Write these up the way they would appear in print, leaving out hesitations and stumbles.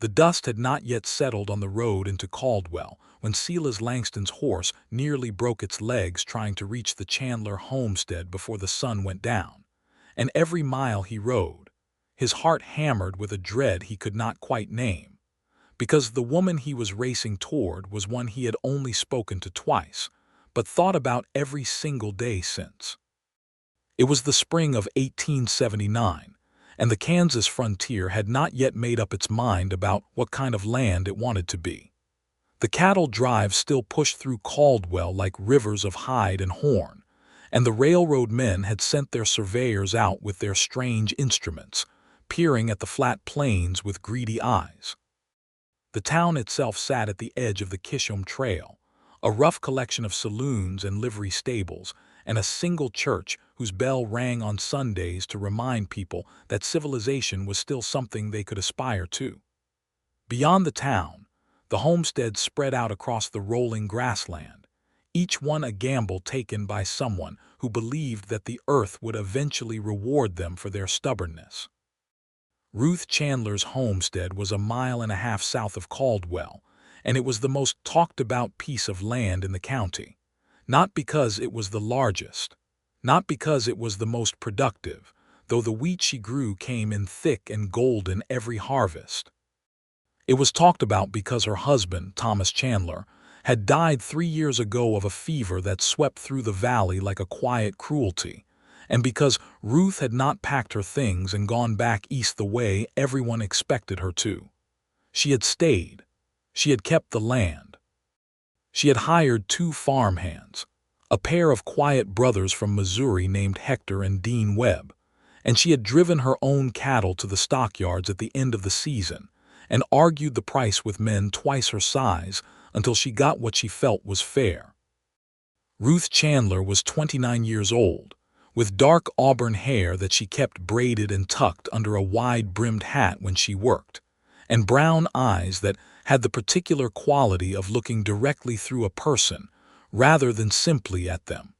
The dust had not yet settled on the road into Caldwell when Silas Langston's horse nearly broke its legs trying to reach the Chandler homestead before the sun went down. And every mile he rode, his heart hammered with a dread he could not quite name, because the woman he was racing toward was one he had only spoken to twice, but thought about every single day since. It was the spring of 1879, and the Kansas frontier had not yet made up its mind about what kind of land it wanted to be. The cattle drives still pushed through Caldwell like rivers of hide and horn, and the railroad men had sent their surveyors out with their strange instruments, peering at the flat plains with greedy eyes. The town itself sat at the edge of the Chisholm Trail, a rough collection of saloons and livery stables, and a single church whose bell rang on Sundays to remind people that civilization was still something they could aspire to. Beyond the town, the homesteads spread out across the rolling grassland, each one a gamble taken by someone who believed that the earth would eventually reward them for their stubbornness. Ruth Chandler's homestead was 1.5 miles south of Caldwell, and it was the most talked-about piece of land in the county, not because it was the largest, not because it was the most productive, though the wheat she grew came in thick and golden every harvest. It was talked about because her husband, Thomas Chandler, had died 3 years ago of a fever that swept through the valley like a quiet cruelty, and because Ruth had not packed her things and gone back east the way everyone expected her to. She had stayed. She had kept the land. She had hired 2 farmhands, a pair of quiet brothers from Missouri named Hector and Dean Webb, and she had driven her own cattle to the stockyards at the end of the season and argued the price with men twice her size until she got what she felt was fair. Ruth Chandler was 29 years old, with dark auburn hair that she kept braided and tucked under a wide-brimmed hat when she worked, and brown eyes that had the particular quality of looking directly through a person rather than simply at them.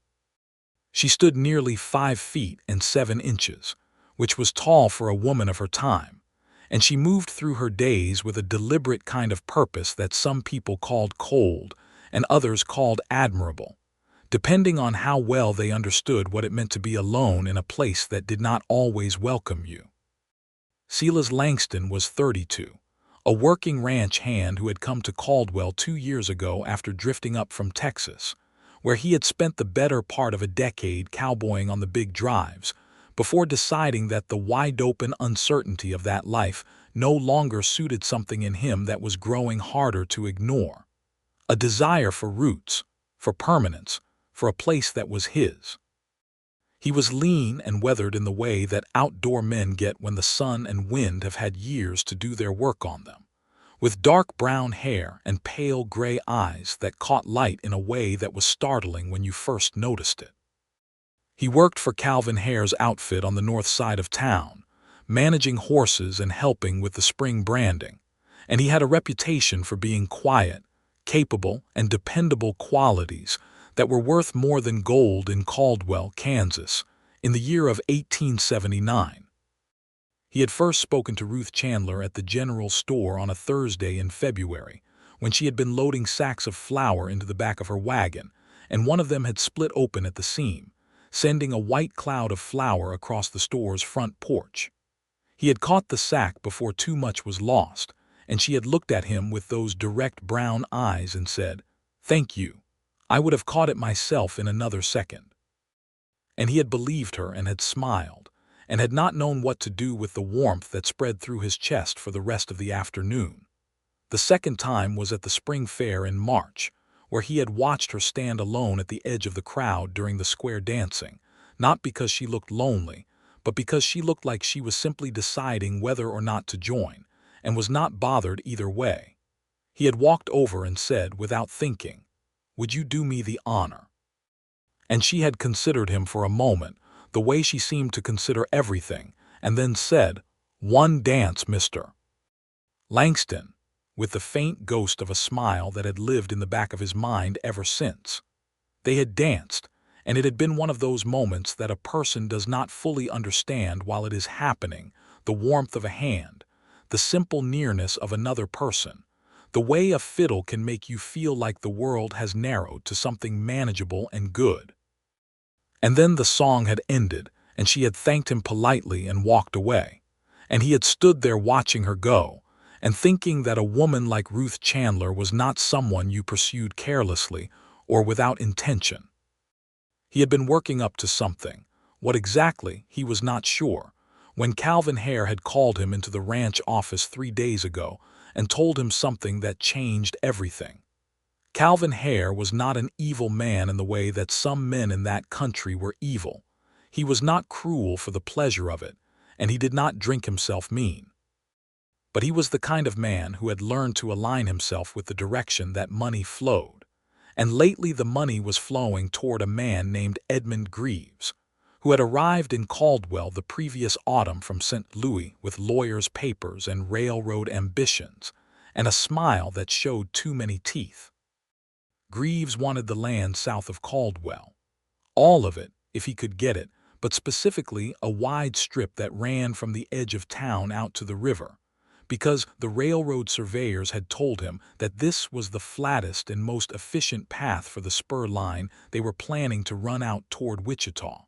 She stood nearly 5 feet and 7 inches, which was tall for a woman of her time, and she moved through her days with a deliberate kind of purpose that some people called cold and others called admirable, depending on how well they understood what it meant to be alone in a place that did not always welcome you. Silas Langston was 32, a working ranch hand who had come to Caldwell 2 years ago after drifting up from Texas, where he had spent the better part of a decade cowboying on the big drives, before deciding that the wide-open uncertainty of that life no longer suited something in him that was growing harder to ignore. A desire for roots, for permanence, for a place that was his. He was lean and weathered in the way that outdoor men get when the sun and wind have had years to do their work on them, with dark brown hair and pale gray eyes that caught light in a way that was startling when you first noticed it. He worked for Calvin Hare's outfit on the north side of town, managing horses and helping with the spring branding, and he had a reputation for being quiet, capable, and dependable qualities that were worth more than gold in Caldwell, Kansas, in the year of 1879. He had first spoken to Ruth Chandler at the general store on a Thursday in February, when she had been loading sacks of flour into the back of her wagon, and one of them had split open at the seam, sending a white cloud of flour across the store's front porch. He had caught the sack before too much was lost, and she had looked at him with those direct brown eyes and said, "Thank you. I would have caught it myself in another second." And he had believed her and had smiled, and had not known what to do with the warmth that spread through his chest for the rest of the afternoon. The second time was at the spring fair in March, where he had watched her stand alone at the edge of the crowd during the square dancing, not because she looked lonely, but because she looked like she was simply deciding whether or not to join, and was not bothered either way. He had walked over and said, without thinking, "Would you do me the honor?" And she had considered him for a moment, the way she seemed to consider everything, and then said, "One dance, Mr. Langston," with the faint ghost of a smile that had lived in the back of his mind ever since. They had danced, and it had been one of those moments that a person does not fully understand while it is happening, the warmth of a hand, the simple nearness of another person, the way a fiddle can make you feel like the world has narrowed to something manageable and good. And then the song had ended, and she had thanked him politely and walked away. And he had stood there watching her go, and thinking that a woman like Ruth Chandler was not someone you pursued carelessly or without intention. He had been working up to something. What exactly, he was not sure, when Calvin Hare had called him into the ranch office 3 days ago and told him something that changed everything. Calvin Hare was not an evil man in the way that some men in that country were evil. He was not cruel for the pleasure of it, and he did not drink himself mean. But he was the kind of man who had learned to align himself with the direction that money flowed. And lately the money was flowing toward a man named Edmund Greaves, who had arrived in Caldwell the previous autumn from St. Louis with lawyer's papers and railroad ambitions, and a smile that showed too many teeth. Greaves wanted the land south of Caldwell. All of it, if he could get it, but specifically a wide strip that ran from the edge of town out to the river, because the railroad surveyors had told him that this was the flattest and most efficient path for the spur line they were planning to run out toward Wichita.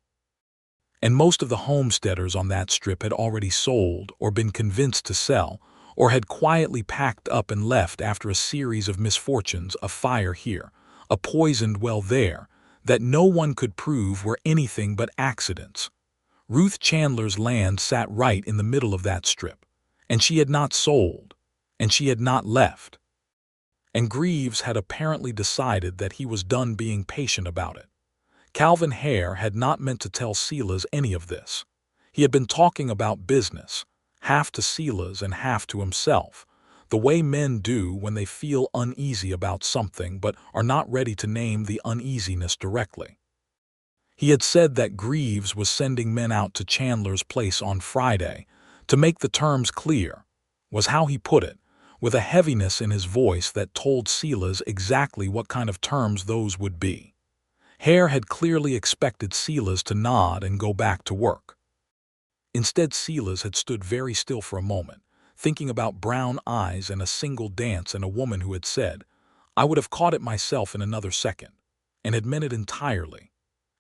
And most of the homesteaders on that strip had already sold or been convinced to sell, or had quietly packed up and left after a series of misfortunes, a fire here, a poisoned well there, that no one could prove were anything but accidents. Ruth Chandler's land sat right in the middle of that strip, and she had not sold, and she had not left. And Greaves had apparently decided that he was done being patient about it. Calvin Hare had not meant to tell Silas any of this. He had been talking about business, half to Silas and half to himself, the way men do when they feel uneasy about something but are not ready to name the uneasiness directly. He had said that Greaves was sending men out to Chandler's place on Friday to make the terms clear, was how he put it, with a heaviness in his voice that told Silas exactly what kind of terms those would be. Hare had clearly expected Silas to nod and go back to work. Instead, Silas had stood very still for a moment, thinking about brown eyes and a single dance and a woman who had said, "I would have caught it myself in another second," and had meant it entirely.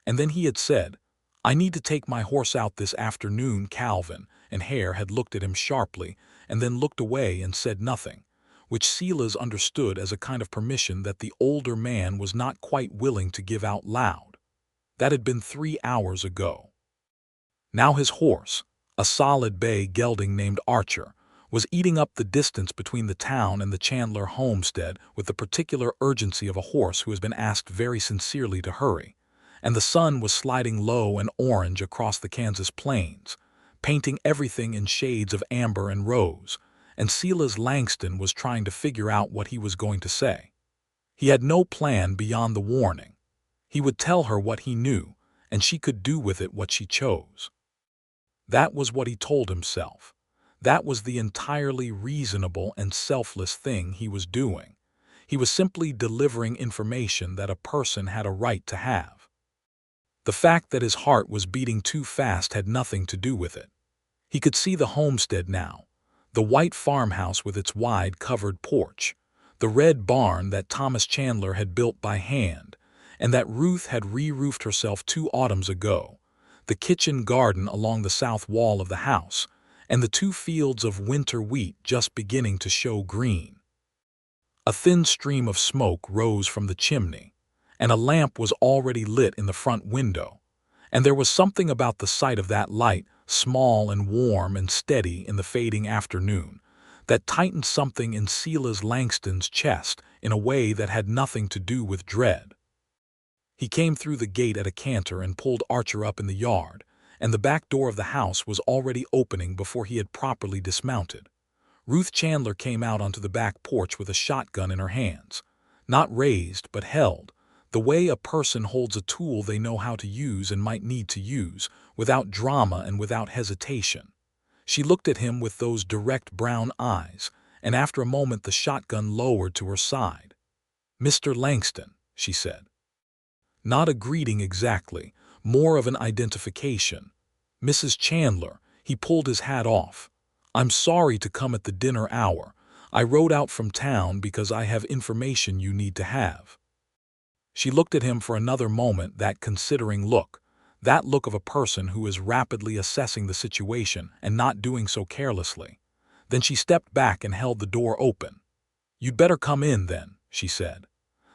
And then he had said, "I need to take my horse out this afternoon, Calvin," and Hare had looked at him sharply and then looked away and said nothing, which Silas understood as a kind of permission that the older man was not quite willing to give out loud. That had been 3 hours ago. Now his horse, a solid bay gelding named Archer, was eating up the distance between the town and the Chandler homestead with the particular urgency of a horse who has been asked very sincerely to hurry, and the sun was sliding low and orange across the Kansas plains, painting everything in shades of amber and rose, and Silas Langston was trying to figure out what he was going to say. He had no plan beyond the warning. He would tell her what he knew, and she could do with it what she chose. That was what he told himself. That was the entirely reasonable and selfless thing he was doing. He was simply delivering information that a person had a right to have. The fact that his heart was beating too fast had nothing to do with it. He could see the homestead now, the white farmhouse with its wide covered porch, the red barn that Thomas Chandler had built by hand, and that Ruth had re-roofed herself 2 autumns ago, the kitchen garden along the south wall of the house, and the 2 fields of winter wheat just beginning to show green. A thin stream of smoke rose from the chimney, and a lamp was already lit in the front window, and there was something about the sight of that light, small and warm and steady in the fading afternoon, that tightened something in Silas Langston's chest in a way that had nothing to do with dread. He came through the gate at a canter and pulled Archer up in the yard, and the back door of the house was already opening before he had properly dismounted. Ruth Chandler came out onto the back porch with a shotgun in her hands, not raised but held, the way a person holds a tool they know how to use and might need to use, without drama and without hesitation. She looked at him with those direct brown eyes, and after a moment the shotgun lowered to her side. "Mr. Langston," she said. Not a greeting exactly, more of an identification. "Mrs. Chandler," he pulled his hat off. I'm sorry to come at the dinner hour. I rode out from town because I have information you need to have." She looked at him for another moment, that considering look, that look of a person who is rapidly assessing the situation and not doing so carelessly. Then she stepped back and held the door open. "You'd better come in then," she said.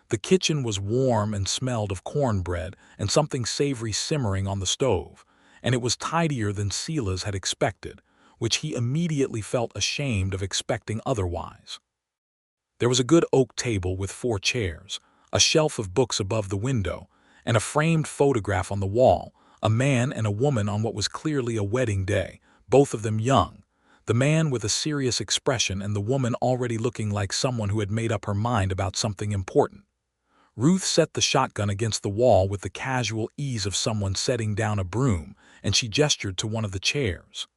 The kitchen was warm and smelled of cornbread and something savory simmering on the stove, and it was tidier than Silas had expected, which he immediately felt ashamed of expecting otherwise. There was a good oak table with 4 chairs, a shelf of books above the window, and a framed photograph on the wall, a man and a woman on what was clearly a wedding day, both of them young, the man with a serious expression and the woman already looking like someone who had made up her mind about something important. Ruth set the shotgun against the wall with the casual ease of someone setting down a broom, and she gestured to one of the chairs.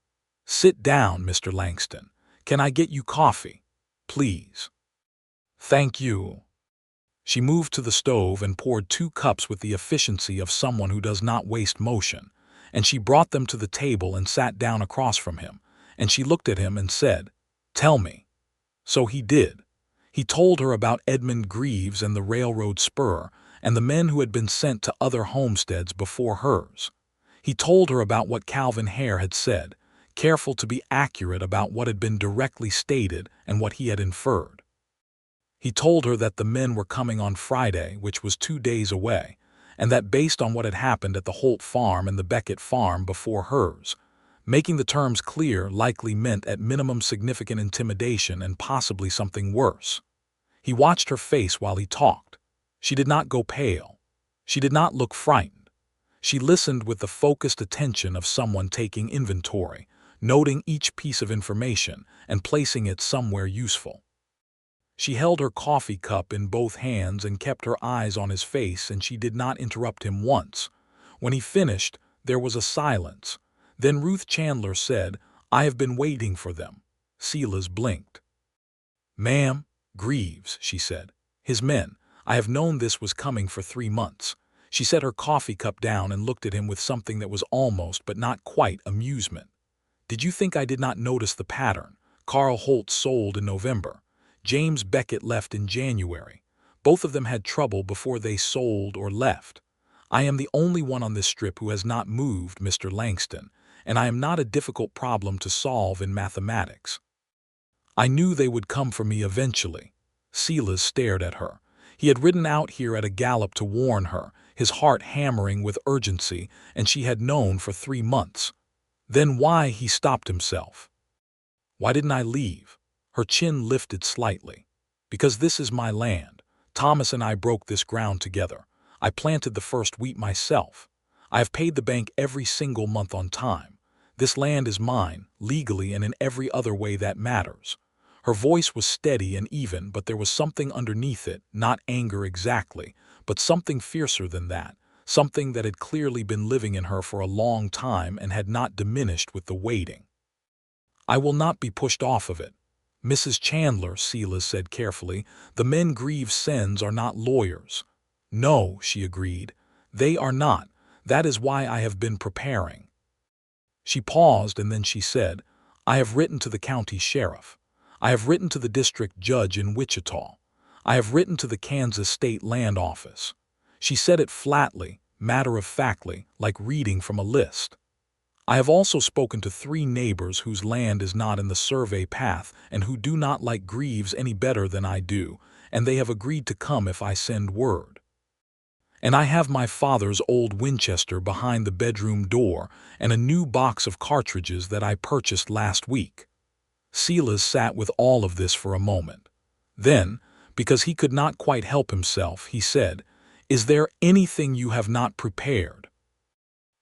"Sit down, Mr. Langston. Can I get you coffee? Please." "Thank you." She moved to the stove and poured 2 cups with the efficiency of someone who does not waste motion, and she brought them to the table and sat down across from him, and she looked at him and said, "Tell me." So he did. He told her about Edmund Greaves and the railroad spur, and the men who had been sent to other homesteads before hers. He told her about what Calvin Hare had said, careful to be accurate about what had been directly stated and what he had inferred. He told her that the men were coming on Friday, which was 2 days away, and that based on what had happened at the Holt farm and the Beckett farm before hers, making the terms clear likely meant at minimum significant intimidation and possibly something worse. He watched her face while he talked. She did not go pale. She did not look frightened. She listened with the focused attention of someone taking inventory, noting each piece of information and placing it somewhere useful. She held her coffee cup in both hands and kept her eyes on his face, and she did not interrupt him once. When he finished, there was a silence. Then Ruth Chandler said, "I have been waiting for them." Silas blinked. "Ma'am, Greaves," she said. "His men. I have known this was coming for 3 months." She set her coffee cup down and looked at him with something that was almost but not quite amusement. "Did you think I did not notice the pattern? Carl Holt sold in November. James Beckett left in January. Both of them had trouble before they sold or left. I am the only one on this strip who has not moved, Mr. Langston, and I am not a difficult problem to solve in mathematics. I knew they would come for me eventually." Silas stared at her. He had ridden out here at a gallop to warn her, his heart hammering with urgency, and she had known for 3 months. Then why? He stopped himself. "Why didn't I leave?" Her chin lifted slightly. "Because this is my land. Thomas and I broke this ground together. I planted the first wheat myself. I have paid the bank every single month on time. This land is mine, legally and in every other way that matters." Her voice was steady and even, but there was something underneath it, not anger exactly, but something fiercer than that, something that had clearly been living in her for a long time and had not diminished with the waiting. "I will not be pushed off of it. Mrs. Chandler," Silas said carefully, "the men Greaves sends are not lawyers." "No," she agreed. "They are not. That is why I have been preparing." She paused and then she said, "I have written to the county sheriff. I have written to the district judge in Wichita. I have written to the Kansas State Land Office." She said it flatly, matter-of-factly, like reading from a list. "I have also spoken to 3 neighbors whose land is not in the survey path and who do not like Greaves any better than I do, and they have agreed to come if I send word. And I have my father's old Winchester behind the bedroom door and a new box of cartridges that I purchased last week." Silas sat with all of this for a moment. Then, because he could not quite help himself, he said, "Is there anything you have not prepared?"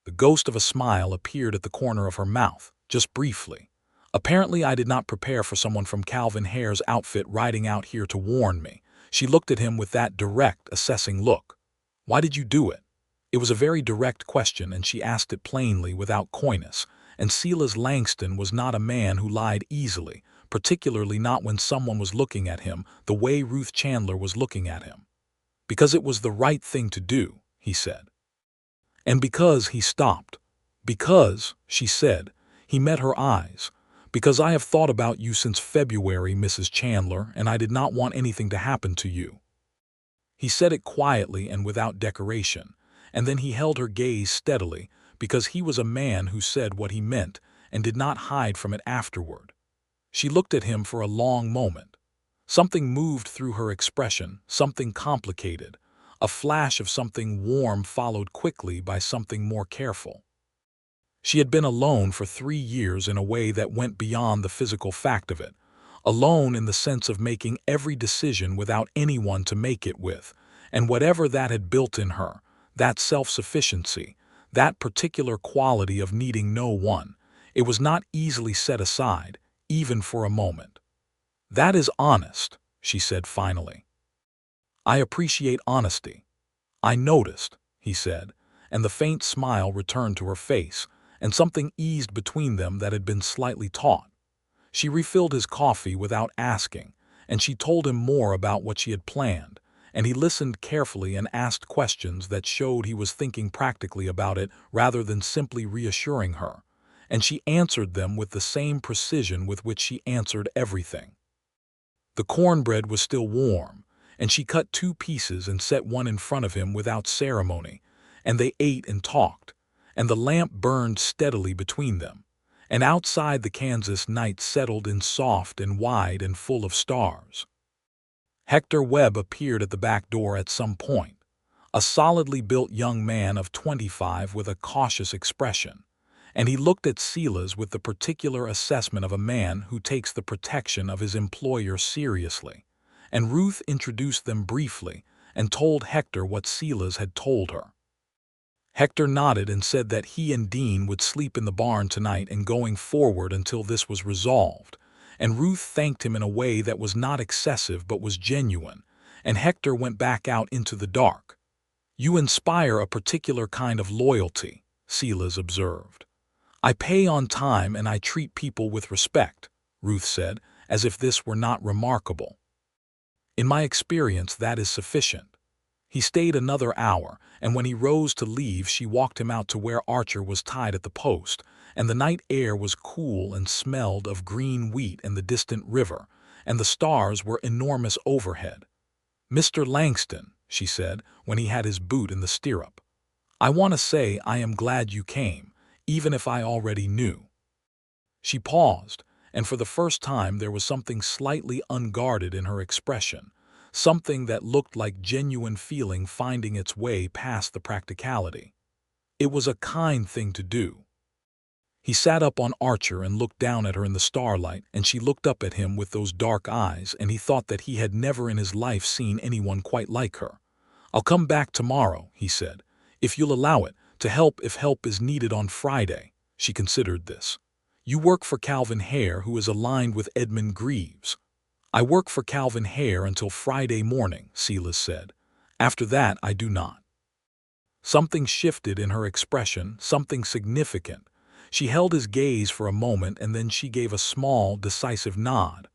The ghost of a smile appeared at the corner of her mouth, just briefly. "Apparently I did not prepare for someone from Calvin Hare's outfit riding out here to warn me." She looked at him with that direct, assessing look. "Why did you do it?" It was a very direct question, and she asked it plainly, without coyness, and Silas Langston was not a man who lied easily, particularly not when someone was looking at him the way Ruth Chandler was looking at him. "Because it was the right thing to do," he said. And because he stopped. "Because," she said, he met her eyes. "Because I have thought about you since February, Mrs. Chandler, and I did not want anything to happen to you." He said it quietly and without decoration, and then he held her gaze steadily, because he was a man who said what he meant and did not hide from it afterward. She looked at him for a long moment. Something moved through her expression, something complicated. A flash of something warm followed quickly by something more careful. She had been alone for 3 years in a way that went beyond the physical fact of it. Alone in the sense of making every decision without anyone to make it with, and whatever that had built in her, that self-sufficiency, that particular quality of needing no one, it was not easily set aside, even for a moment. "That is honest," she said finally. "I appreciate honesty." "I noticed," he said, and the faint smile returned to her face, and something eased between them that had been slightly taut. She refilled his coffee without asking, and she told him more about what she had planned, and he listened carefully and asked questions that showed he was thinking practically about it rather than simply reassuring her, and she answered them with the same precision with which she answered everything. The cornbread was still warm, and she cut 2 pieces and set one in front of him without ceremony, and they ate and talked, and the lamp burned steadily between them, and outside the Kansas night settled in soft and wide and full of stars. Hector Webb appeared at the back door at some point, a solidly built young man of 25 with a cautious expression, and he looked at Silas with the particular assessment of a man who takes the protection of his employer seriously, and Ruth introduced them briefly and told Hector what Silas had told her. Hector nodded and said that he and Dean would sleep in the barn tonight and going forward until this was resolved, and Ruth thanked him in a way that was not excessive but was genuine, and Hector went back out into the dark. "You inspire a particular kind of loyalty," Silas observed. "I pay on time and I treat people with respect," Ruth said, as if this were not remarkable. "In my experience, that is sufficient." He stayed another hour, and when he rose to leave she walked him out to where Archer was tied at the post, and the night air was cool and smelled of green wheat and the distant river, and the stars were enormous overhead. "Mr. Langston," she said, when he had his boot in the stirrup, "I want to say I am glad you came, even if I already knew." She paused, and for the first time there was something slightly unguarded in her expression, something that looked like genuine feeling finding its way past the practicality. It was a kind thing to do. He sat up on Archer and looked down at her in the starlight, and she looked up at him with those dark eyes, and he thought that he had never in his life seen anyone quite like her. "I'll come back tomorrow," he said, "if you'll allow it, to help if help is needed on Friday." She considered this. "You work for Calvin Hare, who is aligned with Edmund Greaves." "I work for Calvin Hare until Friday morning," Silas said. "After that I do not." Something shifted in her expression, something significant. She held his gaze for a moment and then she gave a small, decisive nod.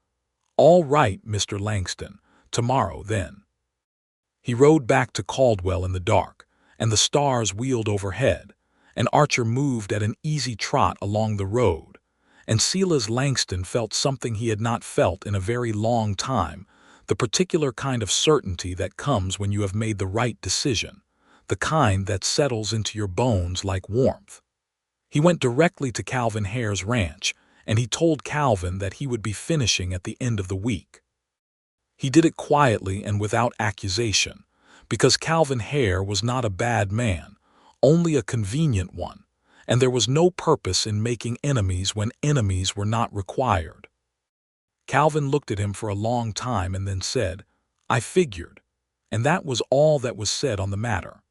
"All right, Mr. Langston. Tomorrow, then." He rode back to Caldwell in the dark, and the stars wheeled overhead, and Archer moved at an easy trot along the road, and Silas Langston felt something he had not felt in a very long time, the particular kind of certainty that comes when you have made the right decision, the kind that settles into your bones like warmth. He went directly to Calvin Hare's ranch, and he told Calvin that he would be finishing at the end of the week. He did it quietly and without accusation, because Calvin Hare was not a bad man, only a convenient one, and there was no purpose in making enemies when enemies were not required. Calvin looked at him for a long time and then said, "I figured," and that was all that was said on the matter.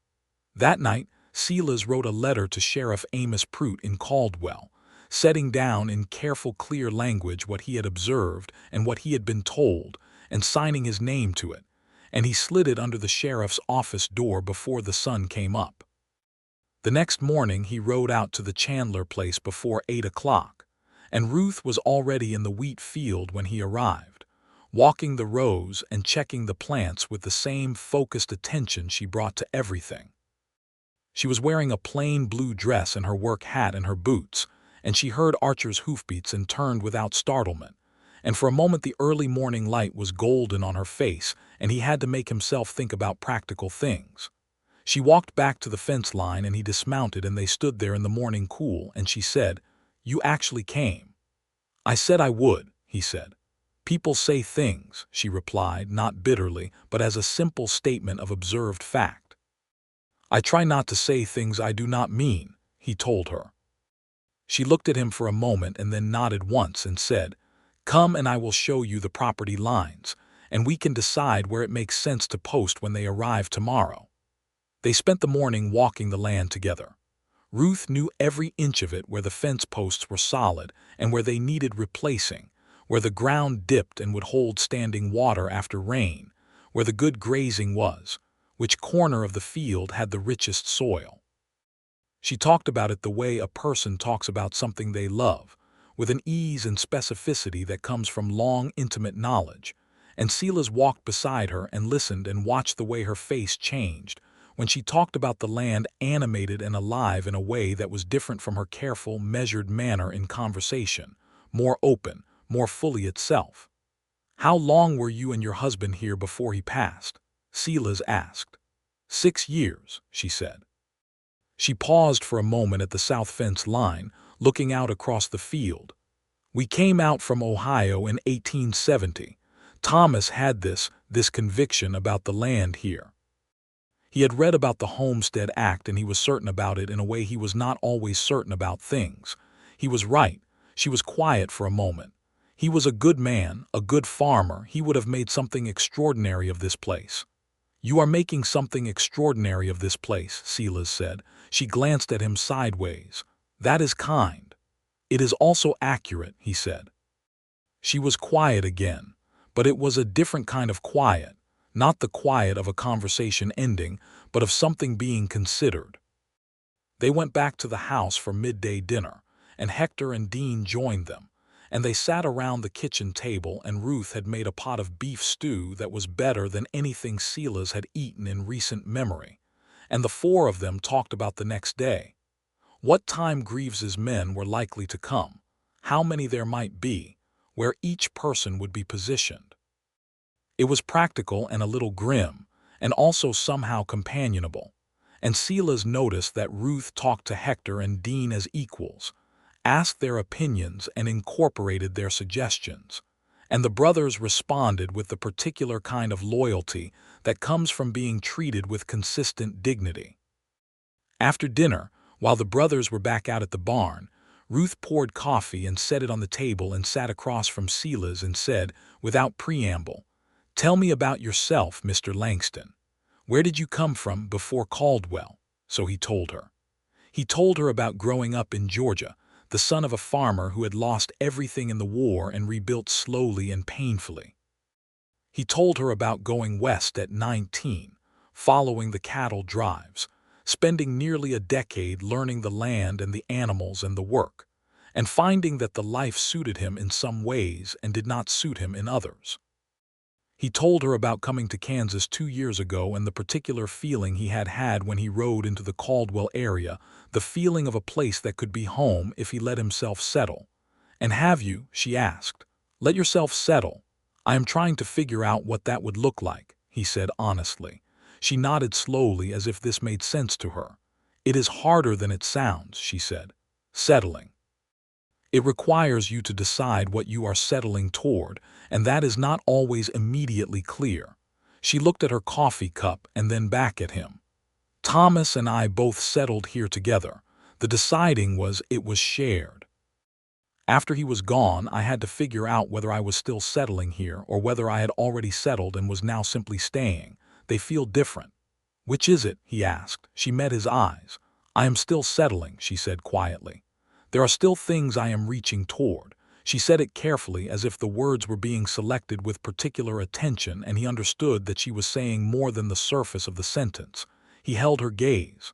That night, Silas wrote a letter to Sheriff Amos Prout in Caldwell, setting down in careful, clear language what he had observed and what he had been told, and signing his name to it, and he slid it under the sheriff's office door before the sun came up. The next morning he rode out to the Chandler place before 8 o'clock, and Ruth was already in the wheat field when he arrived, walking the rows and checking the plants with the same focused attention she brought to everything. She was wearing a plain blue dress and her work hat and her boots, and she heard Archer's hoofbeats and turned without startlement. And for a moment the early morning light was golden on her face, and he had to make himself think about practical things. She walked back to the fence line and he dismounted and they stood there in the morning cool, and she said, "You actually came." "I said I would," he said. "People say things," she replied, not bitterly, but as a simple statement of observed fact. "I try not to say things I do not mean," he told her. She looked at him for a moment and then nodded once and said, "Come and I will show you the property lines, and we can decide where it makes sense to post when they arrive tomorrow." They spent the morning walking the land together. Ruth knew every inch of it, where the fence posts were solid and where they needed replacing, where the ground dipped and would hold standing water after rain, where the good grazing was, which corner of the field had the richest soil. She talked about it the way a person talks about something they love, with an ease and specificity that comes from long, intimate knowledge, and Silas walked beside her and listened and watched the way her face changed when she talked about the land, animated and alive in a way that was different from her careful, measured manner in conversation, more open, more fully itself. "How long were you and your husband here before he passed?" Silas asked. 6 years, she said. She paused for a moment at the south fence line, looking out across the field. "We came out from Ohio in 1870. Thomas had this conviction about the land here. He had read about the Homestead Act and he was certain about it in a way he was not always certain about things. He was right." She was quiet for a moment. "He was a good man, a good farmer. He would have made something extraordinary of this place." "You are making something extraordinary of this place," Silas said. She glanced at him sideways. "That is kind." "It is also accurate," he said. She was quiet again, but it was a different kind of quiet, not the quiet of a conversation ending, but of something being considered. They went back to the house for midday dinner, and Hector and Dean joined them, and they sat around the kitchen table, and Ruth had made a pot of beef stew that was better than anything Silas had eaten in recent memory, and the four of them talked about the next day. What time Greaves's men were likely to come, how many there might be, where each person would be positioned. It was practical and a little grim, and also somehow companionable, and Silas noticed that Ruth talked to Hector and Dean as equals, asked their opinions and incorporated their suggestions, and the brothers responded with the particular kind of loyalty that comes from being treated with consistent dignity. After dinner, while the brothers were back out at the barn, Ruth poured coffee and set it on the table and sat across from Silas and said, without preamble, "Tell me about yourself, Mr. Langston. Where did you come from before Caldwell?" So he told her. He told her about growing up in Georgia, the son of a farmer who had lost everything in the war and rebuilt slowly and painfully. He told her about going west at 19, following the cattle drives, spending nearly a decade learning the land and the animals and the work, and finding that the life suited him in some ways and did not suit him in others. He told her about coming to Kansas 2 years ago and the particular feeling he had had when he rode into the Caldwell area, the feeling of a place that could be home if he let himself settle. "And have you," she asked, "let yourself settle?" "I am trying to figure out what that would look like," he said honestly. She nodded slowly as if this made sense to her. "It is harder than it sounds," she said. "Settling. It requires you to decide what you are settling toward, and that is not always immediately clear." She looked at her coffee cup and then back at him. "Thomas and I both settled here together. The deciding it was shared. After he was gone, I had to figure out whether I was still settling here or whether I had already settled and was now simply staying. They feel different." "Which is it?" he asked. She met his eyes. "I am still settling," she said quietly. "There are still things I am reaching toward." She said it carefully, as if the words were being selected with particular attention, and he understood that she was saying more than the surface of the sentence. He held her gaze.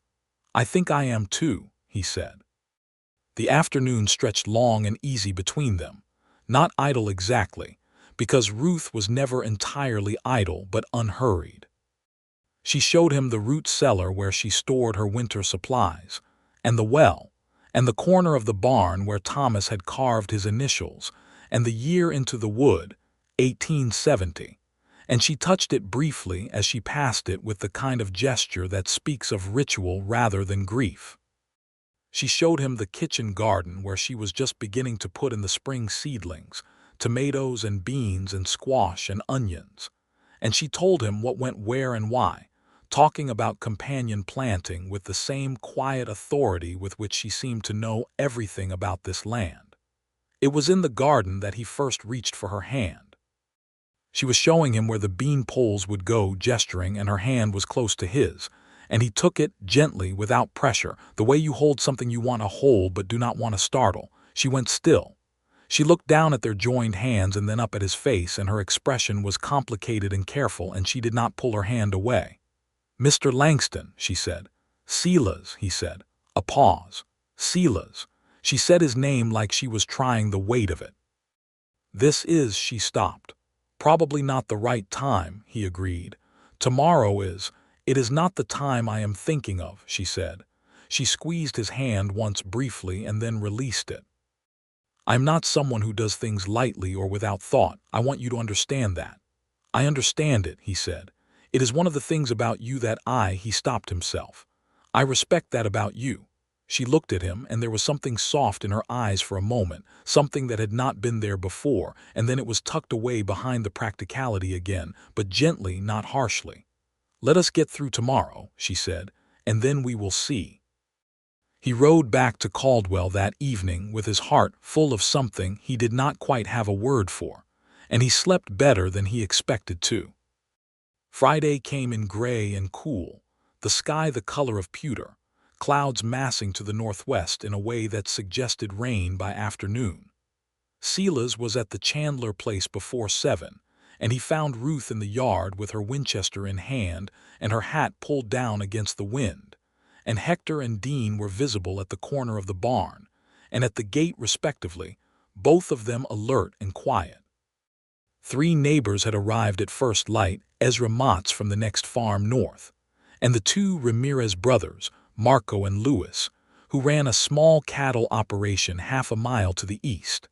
"I think I am too," he said. The afternoon stretched long and easy between them. Not idle exactly, because Ruth was never entirely idle but unhurried. She showed him the root cellar where she stored her winter supplies, and the well, and the corner of the barn where Thomas had carved his initials, and the year into the wood, 1870, and she touched it briefly as she passed it with the kind of gesture that speaks of ritual rather than grief. She showed him the kitchen garden where she was just beginning to put in the spring seedlings, tomatoes and beans and squash and onions, and she told him what went where and why, talking about companion planting with the same quiet authority with which she seemed to know everything about this land. It was in the garden that he first reached for her hand. She was showing him where the bean poles would go, gesturing, and her hand was close to his, and he took it gently without pressure, the way you hold something you want to hold but do not want to startle. She went still. She looked down at their joined hands and then up at his face, and her expression was complicated and careful, and she did not pull her hand away. "Mr. Langston," she said. "Silas," he said. A pause. "Silas." She said his name like she was trying the weight of it. "This is," she stopped. "Probably not the right time," he agreed. "Tomorrow is." "It is not the time I am thinking of," she said. She squeezed his hand once briefly and then released it. "I'm not someone who does things lightly or without thought. I want you to understand that." "I understand it," he said. "It is one of the things about you that he stopped himself. "I respect that about you." She looked at him, and there was something soft in her eyes for a moment, something that had not been there before, and then it was tucked away behind the practicality again, but gently, not harshly. "Let us get through tomorrow," she said, "and then we will see." He rode back to Caldwell that evening with his heart full of something he did not quite have a word for, and he slept better than he expected to. Friday came in gray and cool, the sky the color of pewter, clouds massing to the northwest in a way that suggested rain by afternoon. Silas was at the Chandler place before 7, and he found Ruth in the yard with her Winchester in hand and her hat pulled down against the wind, and Hector and Dean were visible at the corner of the barn, and at the gate respectively, both of them alert and quiet. 3 neighbors had arrived at first light, Ezra Mott's from the next farm north, and the 2 Ramirez brothers, Marco and Louis, who ran a small cattle operation half a mile to the east.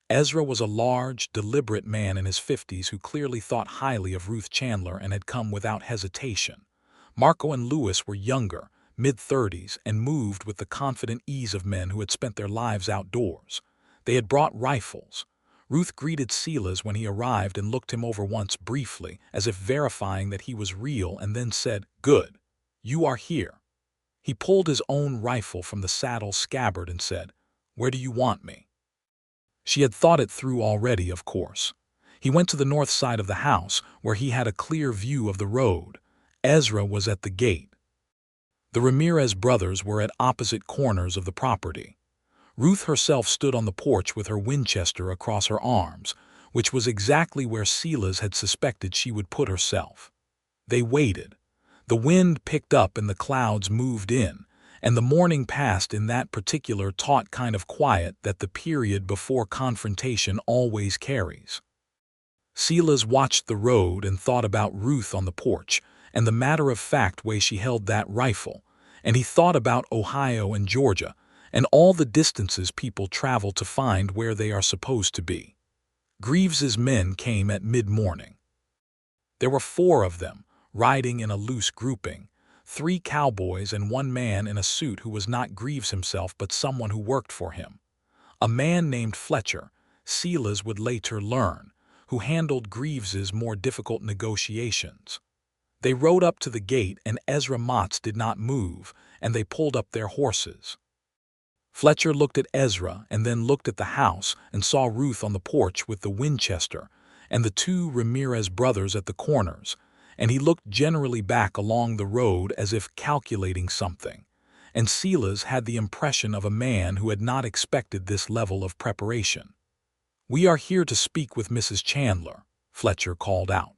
Ezra was a large, deliberate man in his 50s who clearly thought highly of Ruth Chandler and had come without hesitation. Marco and Louis were younger, mid-30s, and moved with the confident ease of men who had spent their lives outdoors. They had brought rifles. Ruth greeted Silas when he arrived and looked him over once briefly, as if verifying that he was real, and then said, "Good. You are here." He pulled his own rifle from the saddle scabbard and said, "Where do you want me?" She had thought it through already, of course. He went to the north side of the house, where he had a clear view of the road. Ezra was at the gate. The Ramirez brothers were at opposite corners of the property. Ruth herself stood on the porch with her Winchester across her arms, which was exactly where Silas had suspected she would put herself. They waited. The wind picked up and the clouds moved in, and the morning passed in that particular taut kind of quiet that the period before confrontation always carries. Silas watched the road and thought about Ruth on the porch, and the matter-of-fact way she held that rifle, and he thought about Ohio and Georgia, and all the distances people travel to find where they are supposed to be. Greaves's men came at mid-morning. There were 4 of them, riding in a loose grouping, 3 cowboys and 1 man in a suit who was not Greaves himself but someone who worked for him. A man named Fletcher, Silas would later learn, who handled Greaves's more difficult negotiations. They rode up to the gate and Ezra Mott's did not move, and they pulled up their horses. Fletcher looked at Ezra and then looked at the house and saw Ruth on the porch with the Winchester and the 2 Ramirez brothers at the corners, and he looked generally back along the road as if calculating something, and Silas had the impression of a man who had not expected this level of preparation. "We are here to speak with Mrs. Chandler," Fletcher called out.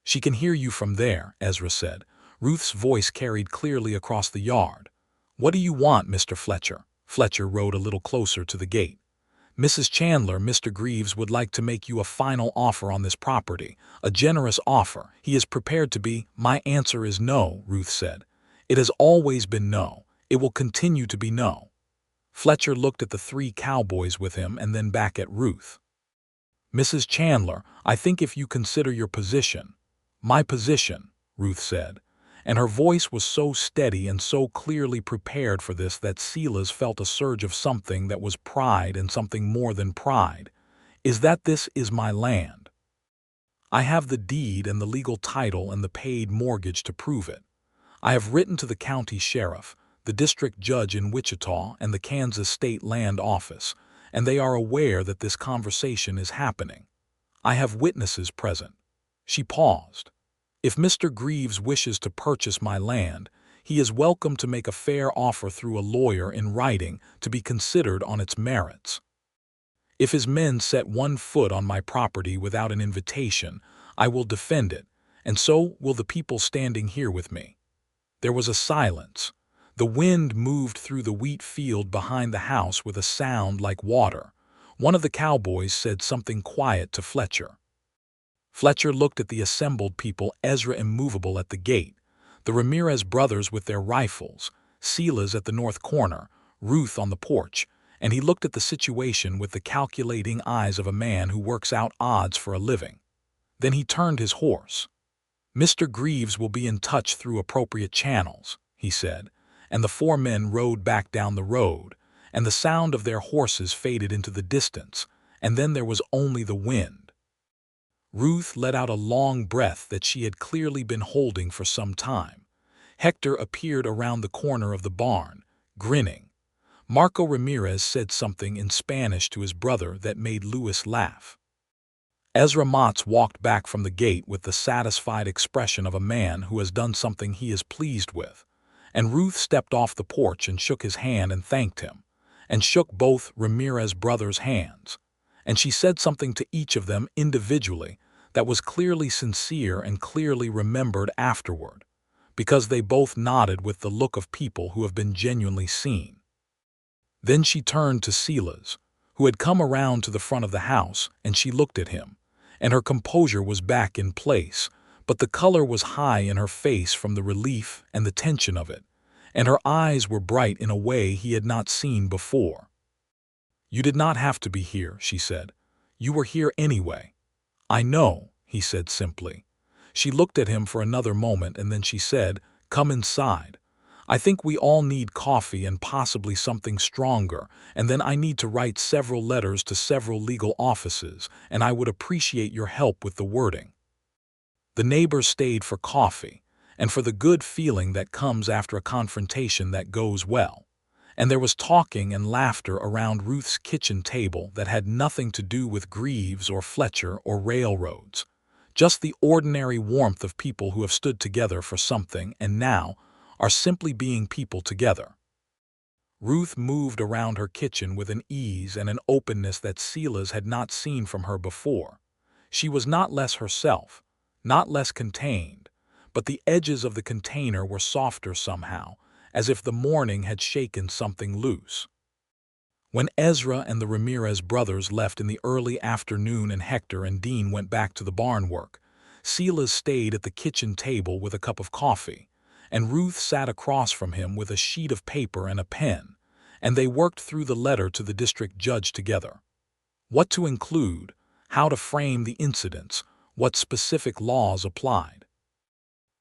"She can hear you from there," Ezra said. Ruth's voice carried clearly across the yard. "What do you want, Mr. Fletcher?" Fletcher rode a little closer to the gate. "Mrs. Chandler, Mr. Greaves would like to make you a final offer on this property, a generous offer. He is prepared to be—" "My answer is no," Ruth said. "It has always been no. It will continue to be no." Fletcher looked at the three cowboys with him and then back at Ruth. "Mrs. Chandler, I think if you consider your position—" "My position," Ruth said, and her voice was so steady and so clearly prepared for this that Silas felt a surge of something that was pride and something more than pride, "is that this is my land. I have the deed and the legal title and the paid mortgage to prove it. I have written to the county sheriff, the district judge in Wichita, and the Kansas State Land Office, and they are aware that this conversation is happening. I have witnesses present." She paused. "If Mr. Greaves wishes to purchase my land, he is welcome to make a fair offer through a lawyer in writing to be considered on its merits. If his men set 1 foot on my property without an invitation, I will defend it, and so will the people standing here with me." There was a silence. The wind moved through the wheat field behind the house with a sound like water. One of the cowboys said something quiet to Fletcher. Fletcher looked at the assembled people, Ezra immovable at the gate, the Ramirez brothers with their rifles, Silas at the north corner, Ruth on the porch, and he looked at the situation with the calculating eyes of a man who works out odds for a living. Then he turned his horse. "Mr. Greaves will be in touch through appropriate channels," he said, and the 4 men rode back down the road, and the sound of their horses faded into the distance, and then there was only the wind. Ruth let out a long breath that she had clearly been holding for some time. Hector appeared around the corner of the barn, grinning. Marco Ramirez said something in Spanish to his brother that made Louis laugh. Ezra Motts walked back from the gate with the satisfied expression of a man who has done something he is pleased with, and Ruth stepped off the porch and shook his hand and thanked him, and shook both Ramirez brothers' hands, and she said something to each of them individually that was clearly sincere and clearly remembered afterward, because they both nodded with the look of people who have been genuinely seen. Then she turned to Silas, who had come around to the front of the house, and she looked at him, and her composure was back in place, but the color was high in her face from the relief and the tension of it, and her eyes were bright in a way he had not seen before. "You did not have to be here," she said. "You were here anyway." "I know," he said simply. She looked at him for another moment, and then she said, "Come inside. I think we all need coffee and possibly something stronger, and then I need to write several letters to several legal offices, and I would appreciate your help with the wording." The neighbors stayed for coffee, and for the good feeling that comes after a confrontation that goes well. And there was talking and laughter around Ruth's kitchen table that had nothing to do with Greaves or Fletcher or railroads. Just the ordinary warmth of people who have stood together for something and now are simply being people together. Ruth moved around her kitchen with an ease and an openness that Silas had not seen from her before. She was not less herself, not less contained, but the edges of the container were softer somehow, as if the morning had shaken something loose. When Ezra and the Ramirez brothers left in the early afternoon and Hector and Dean went back to the barn work, Silas stayed at the kitchen table with a cup of coffee, and Ruth sat across from him with a sheet of paper and a pen, and they worked through the letter to the district judge together. What to include, how to frame the incidents, what specific laws applied.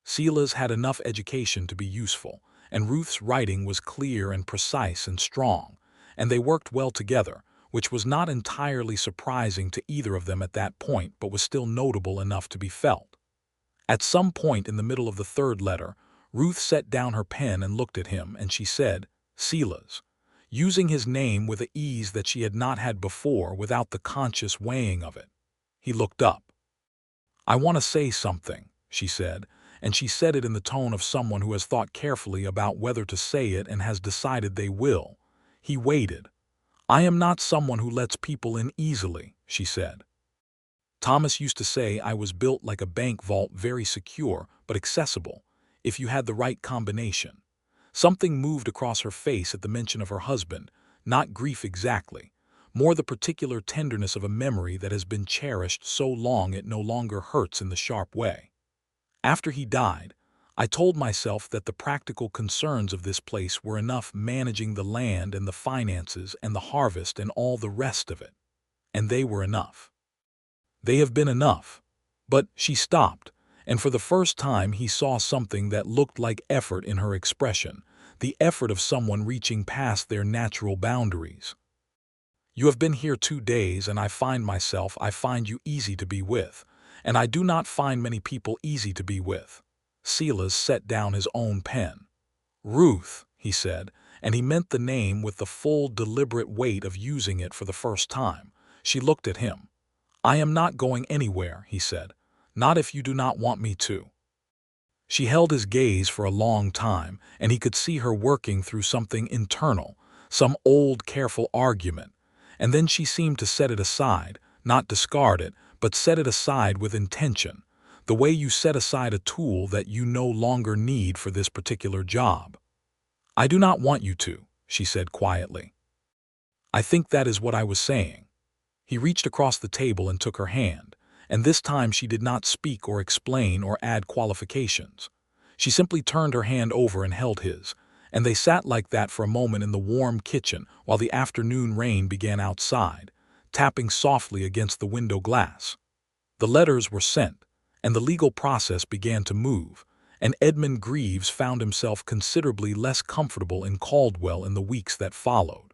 Silas had enough education to be useful, and Ruth's writing was clear and precise and strong, and they worked well together, which was not entirely surprising to either of them at that point but was still notable enough to be felt. At some point in the middle of the third letter, Ruth set down her pen and looked at him, and she said, "Silas," using his name with an ease that she had not had before without the conscious weighing of it. He looked up. "I want to say something," she said, and she said it in the tone of someone who has thought carefully about whether to say it and has decided they will. He waited. "I am not someone who lets people in easily," she said. "Thomas used to say I was built like a bank vault, very secure but accessible, if you had the right combination." Something moved across her face at the mention of her husband, not grief exactly, more the particular tenderness of a memory that has been cherished so long it no longer hurts in the sharp way. "After he died, I told myself that the practical concerns of this place were enough, managing the land and the finances and the harvest and all the rest of it. And they were enough. They have been enough. But she stopped, and for the first time he saw something that looked like effort in her expression, the effort of someone reaching past their natural boundaries. You have been here 2 days, and I find you easy to be with, and I do not find many people easy to be with. Silas set down his own pen. Ruth, he said, and he meant the name with the full, deliberate weight of using it for the first time. She looked at him. I am not going anywhere, he said. Not if you do not want me to. She held his gaze for a long time, and he could see her working through something internal, some old, careful argument. And then she seemed to set it aside, not discard it, but set it aside with intention, the way you set aside a tool that you no longer need for this particular job. I do not want you to, she said quietly. I think that is what I was saying. He reached across the table and took her hand, and this time she did not speak or explain or add qualifications. She simply turned her hand over and held his, and they sat like that for a moment in the warm kitchen while the afternoon rain began outside, tapping softly against the window glass. The letters were sent, and the legal process began to move, and Edmund Greaves found himself considerably less comfortable in Caldwell in the weeks that followed.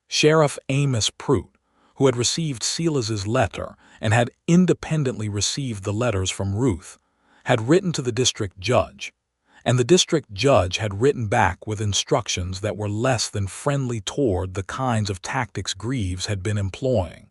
Sheriff Amos Prout, who had received Silas's letter and had independently received the letters from Ruth, had written to the district judge, and the district judge had written back with instructions that were less than friendly toward the kinds of tactics Greaves had been employing.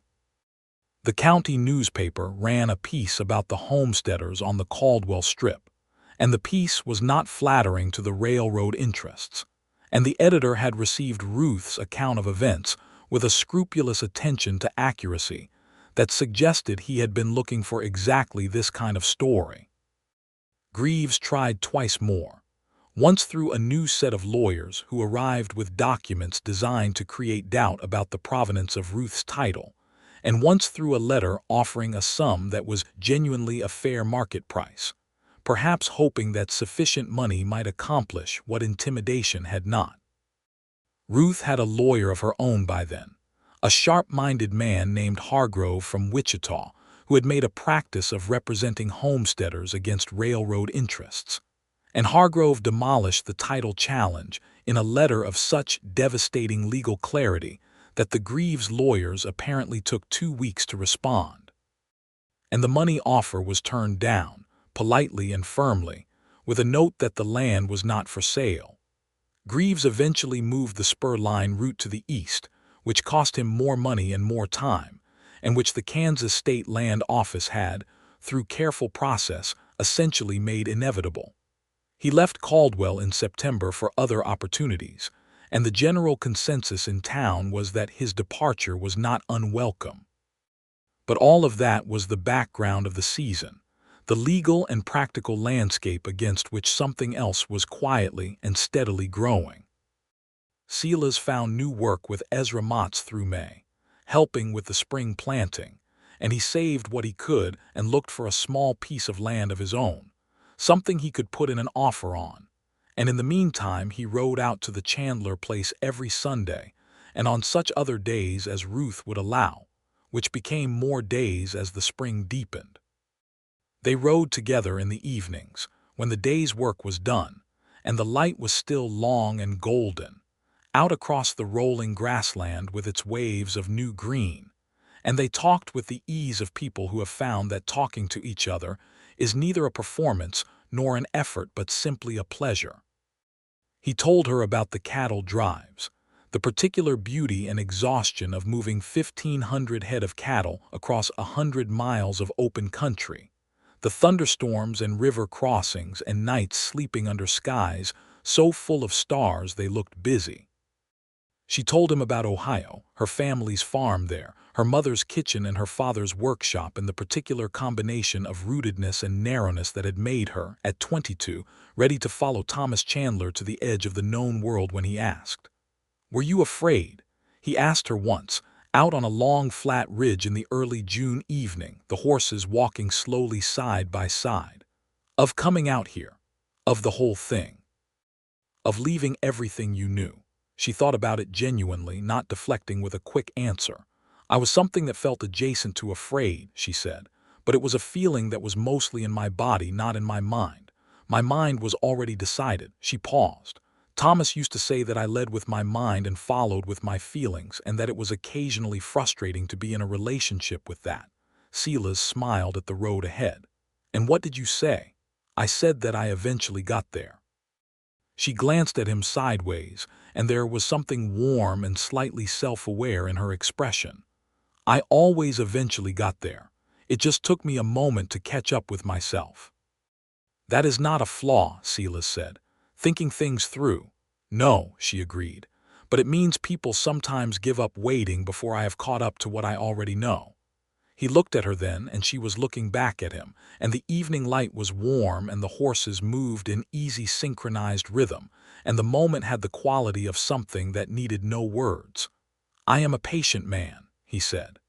The county newspaper ran a piece about the homesteaders on the Caldwell Strip, and the piece was not flattering to the railroad interests, and the editor had received Ruth's account of events with a scrupulous attention to accuracy that suggested he had been looking for exactly this kind of story. Greaves tried twice more, once through a new set of lawyers who arrived with documents designed to create doubt about the provenance of Ruth's title, and once through a letter offering a sum that was genuinely a fair market price, perhaps hoping that sufficient money might accomplish what intimidation had not. Ruth had a lawyer of her own by then, a sharp-minded man named Hargrove from Wichita, who had made a practice of representing homesteaders against railroad interests. And Hargrove demolished the title challenge in a letter of such devastating legal clarity that the Greaves lawyers apparently took 2 weeks to respond. And the money offer was turned down, politely and firmly, with a note that the land was not for sale. Greaves eventually moved the spur line route to the east, which cost him more money and more time, and which the Kansas State Land Office had, through careful process, essentially made inevitable. He left Caldwell in September for other opportunities, and the general consensus in town was that his departure was not unwelcome. But all of that was the background of the season, the legal and practical landscape against which something else was quietly and steadily growing. Silas found new work with Ezra Mott's through May, helping with the spring planting, and he saved what he could and looked for a small piece of land of his own, something he could put in an offer on. And in the meantime he rode out to the Chandler place every Sunday, and on such other days as Ruth would allow, which became more days as the spring deepened. They rode together in the evenings, when the day's work was done, and the light was still long and golden, out across the rolling grassland with its waves of new green, and they talked with the ease of people who have found that talking to each other is neither a performance nor an effort but simply a pleasure. He told her about the cattle drives, the particular beauty and exhaustion of moving 1,500 head of cattle across 100 miles of open country, the thunderstorms and river crossings and nights sleeping under skies so full of stars they looked busy. She told him about Ohio, her family's farm there, her mother's kitchen and her father's workshop, and the particular combination of rootedness and narrowness that had made her, at 22, ready to follow Thomas Chandler to the edge of the known world when he asked. "Were you afraid?" he asked her once, out on a long flat ridge in the early June evening, the horses walking slowly side by side. "Of coming out here?" Of the whole thing. Of leaving everything you knew. She thought about it genuinely, not deflecting with a quick answer. I was something that felt adjacent to afraid, she said, but it was a feeling that was mostly in my body, not in my mind. My mind was already decided. She paused. Thomas used to say that I led with my mind and followed with my feelings, and that it was occasionally frustrating to be in a relationship with that. Silas smiled at the road ahead. And what did you say? I said that I eventually got there. She glanced at him sideways, and there was something warm and slightly self-aware in her expression. I always eventually got there. It just took me a moment to catch up with myself. That is not a flaw, Silas said. Thinking things through. No, she agreed. But it means people sometimes give up waiting before I have caught up to what I already know. He looked at her then, and she was looking back at him, and the evening light was warm and the horses moved in easy synchronized rhythm, and the moment had the quality of something that needed no words. I am a patient man, he said.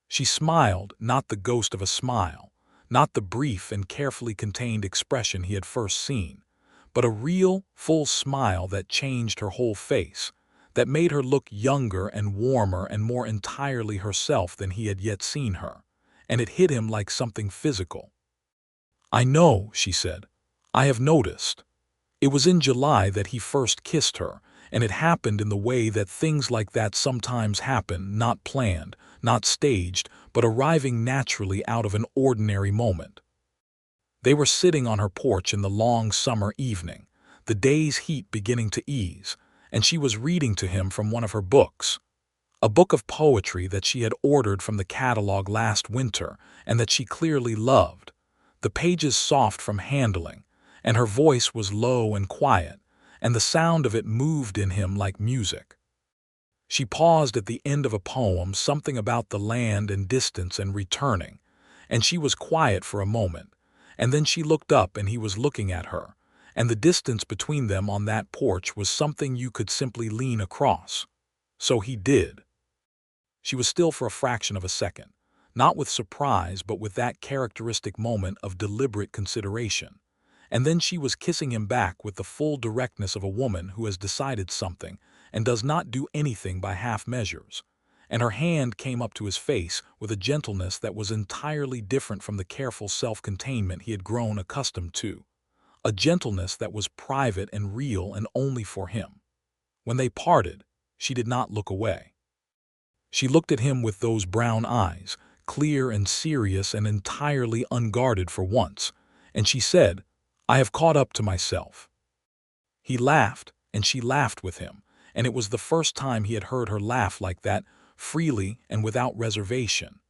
She smiled, not the ghost of a smile, not the brief and carefully contained expression he had first seen, but a real, full smile that changed her whole face, that made her look younger and warmer and more entirely herself than he had yet seen her, and it hit him like something physical. I know, she said. I have noticed. It was in July that he first kissed her, and it happened in the way that things like that sometimes happen, not planned, not staged, but arriving naturally out of an ordinary moment. They were sitting on her porch in the long summer evening, the day's heat beginning to ease, and she was reading to him from one of her books, a book of poetry that she had ordered from the catalog last winter and that she clearly loved, the pages soft from handling, and her voice was low and quiet, and the sound of it moved in him like music. She paused at the end of a poem, something about the land and distance and returning, and she was quiet for a moment, and then she looked up and he was looking at her, and the distance between them on that porch was something you could simply lean across. So he did. She was still for a fraction of a second, not with surprise but with that characteristic moment of deliberate consideration. And then she was kissing him back with the full directness of a woman who has decided something and does not do anything by half measures. And her hand came up to his face with a gentleness that was entirely different from the careful self-containment he had grown accustomed to. A gentleness that was private and real and only for him. When they parted, she did not look away. She looked at him with those brown eyes, clear and serious and entirely unguarded for once, and she said, I have caught up to myself. He laughed, and she laughed with him, and it was the first time he had heard her laugh like that, freely and without reservation,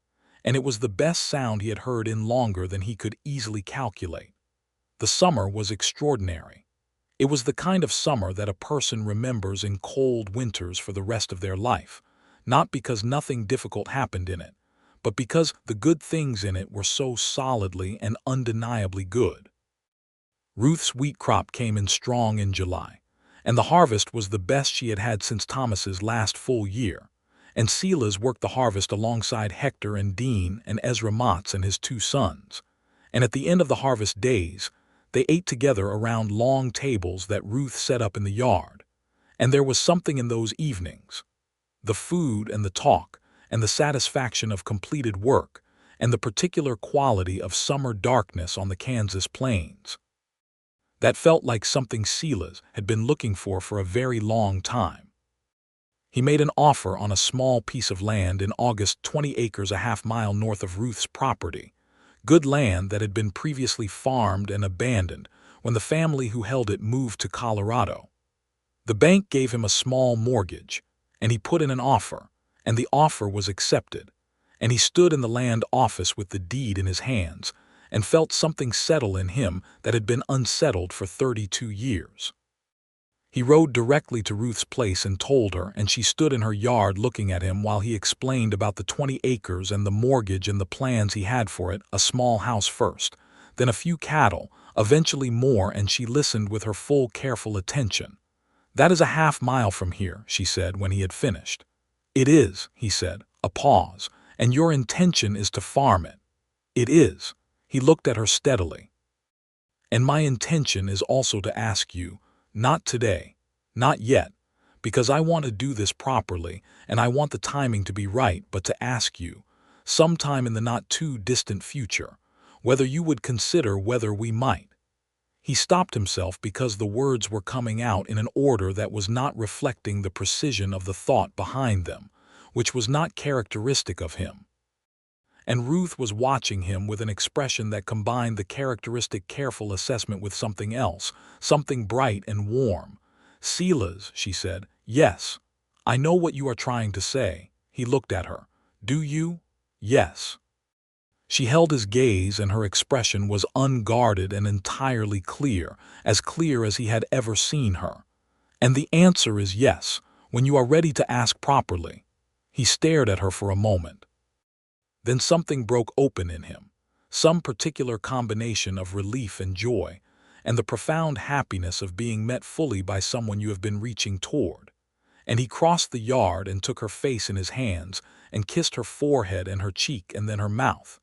and it was the best sound he had heard in longer than he could easily calculate. The summer was extraordinary. It was the kind of summer that a person remembers in cold winters for the rest of their life, not because nothing difficult happened in it, but because the good things in it were so solidly and undeniably good. Ruth's wheat crop came in strong in July, and the harvest was the best she had had since Thomas's last full year, and Silas worked the harvest alongside Hector and Dean and Ezra Motts and his 2 sons, and at the end of the harvest days, they ate together around long tables that Ruth set up in the yard, and there was something in those evenings, the food and the talk, and the satisfaction of completed work, and the particular quality of summer darkness on the Kansas plains, that felt like something Silas had been looking for a very long time. He made an offer on a small piece of land in August, 20 acres a half-mile north of Ruth's property, good land that had been previously farmed and abandoned when the family who held it moved to Colorado. The bank gave him a small mortgage, and he put in an offer, and the offer was accepted, and he stood in the land office with the deed in his hands and felt something settle in him that had been unsettled for 32 years. He rode directly to Ruth's place and told her, and she stood in her yard looking at him while he explained about the 20 acres and the mortgage and the plans he had for it, a small house first, then a few cattle, eventually more, and she listened with her full careful attention. That is a half-mile from here, she said when he had finished. It is, he said, a pause, and your intention is to farm it. It is. He looked at her steadily. And my intention is also to ask you, not today, not yet, because I want to do this properly and I want the timing to be right, but to ask you, sometime in the not-too-distant future, whether you would consider whether we might. He stopped himself because the words were coming out in an order that was not reflecting the precision of the thought behind them, which was not characteristic of him. And Ruth was watching him with an expression that combined the characteristic careful assessment with something else, something bright and warm. "Silas," she said. "Yes. I know what you are trying to say." He looked at her. "Do you?" "Yes." She held his gaze, and her expression was unguarded and entirely clear as he had ever seen her. "And the answer is yes, when you are ready to ask properly." He stared at her for a moment. Then something broke open in him, some particular combination of relief and joy, and the profound happiness of being met fully by someone you have been reaching toward. And he crossed the yard and took her face in his hands and kissed her forehead and her cheek and then her mouth.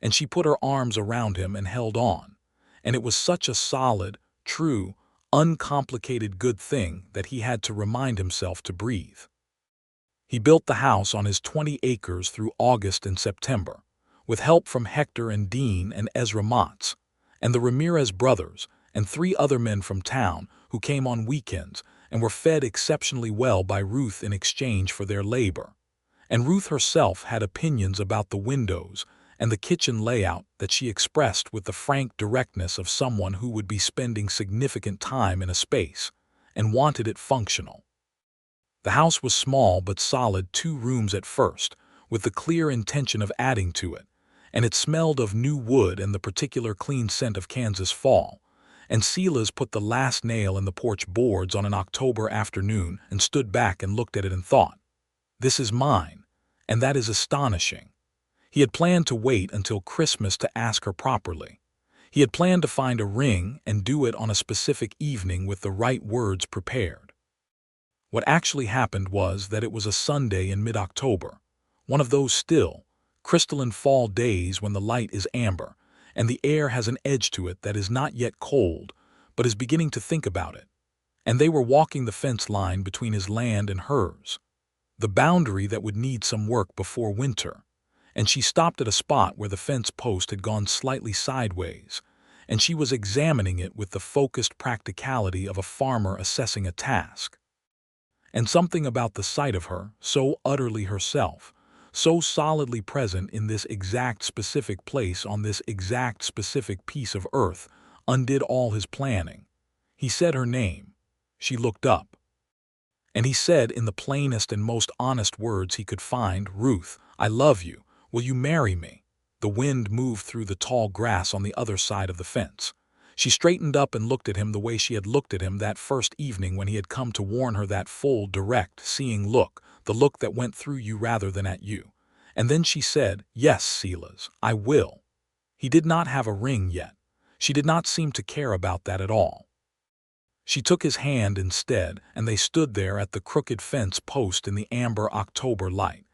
And she put her arms around him and held on. And it was such a solid, true, uncomplicated good thing that he had to remind himself to breathe. He built the house on his 20 acres through August and September, with help from Hector and Dean and Ezra Motts, and the Ramirez brothers, and 3 other men from town who came on weekends and were fed exceptionally well by Ruth in exchange for their labor. And Ruth herself had opinions about the windows and the kitchen layout that she expressed with the frank directness of someone who would be spending significant time in a space and wanted it functional. The house was small but solid, 2 rooms at first, with the clear intention of adding to it, and it smelled of new wood and the particular clean scent of Kansas fall. And Silas put the last nail in the porch boards on an October afternoon and stood back and looked at it and thought, "This is mine," and that is astonishing. He had planned to wait until Christmas to ask her properly. He had planned to find a ring and do it on a specific evening with the right words prepared. What actually happened was that it was a Sunday in mid-October, one of those still, crystalline fall days when the light is amber, and the air has an edge to it that is not yet cold, but is beginning to think about it. And they were walking the fence line between his land and hers, the boundary that would need some work before winter. And she stopped at a spot where the fence post had gone slightly sideways, and she was examining it with the focused practicality of a farmer assessing a task. And something about the sight of her, so utterly herself, so solidly present in this exact specific place on this exact specific piece of earth, undid all his planning. He said her name. She looked up. And he said in the plainest and most honest words he could find, "Ruth, I love you. Will you marry me?" The wind moved through the tall grass on the other side of the fence. She straightened up and looked at him the way she had looked at him that first evening when he had come to warn her, that full, direct, seeing look, the look that went through you rather than at you. And then she said, "Yes, Silas, I will." He did not have a ring yet. She did not seem to care about that at all. She took his hand instead, and they stood there at the crooked fence post in the amber October light.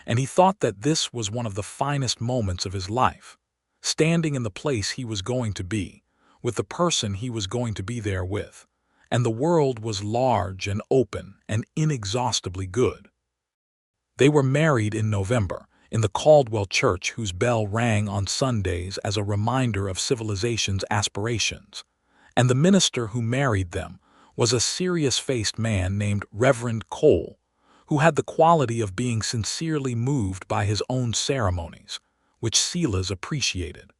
And he thought that this was one of the finest moments of his life, standing in the place he was going to be, with the person he was going to be there with, and the world was large and open and inexhaustibly good. They were married in November, in the Caldwell church whose bell rang on Sundays as a reminder of civilization's aspirations, and the minister who married them was a serious-faced man named Reverend Cole, who had the quality of being sincerely moved by his own ceremonies, which Silas appreciated.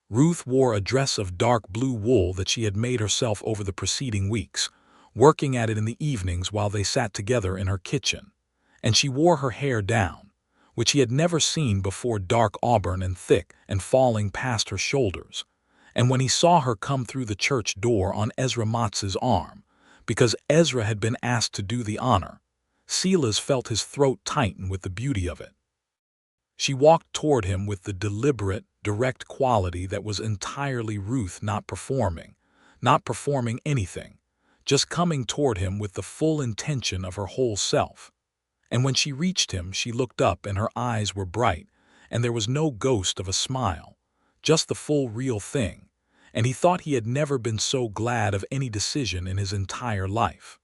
Ruth wore a dress of dark blue wool that she had made herself over the preceding weeks, working at it in the evenings while they sat together in her kitchen. And she wore her hair down, which he had never seen before, dark auburn and thick and falling past her shoulders. And when he saw her come through the church door on Ezra Motts's arm, because Ezra had been asked to do the honor, Silas felt his throat tighten with the beauty of it. She walked toward him with the deliberate, direct quality that was entirely Ruth, not performing anything, just coming toward him with the full intention of her whole self. And when she reached him, she looked up and her eyes were bright, and there was no ghost of a smile, just the full real thing. and he thought he had never been so glad of any decision in his entire life.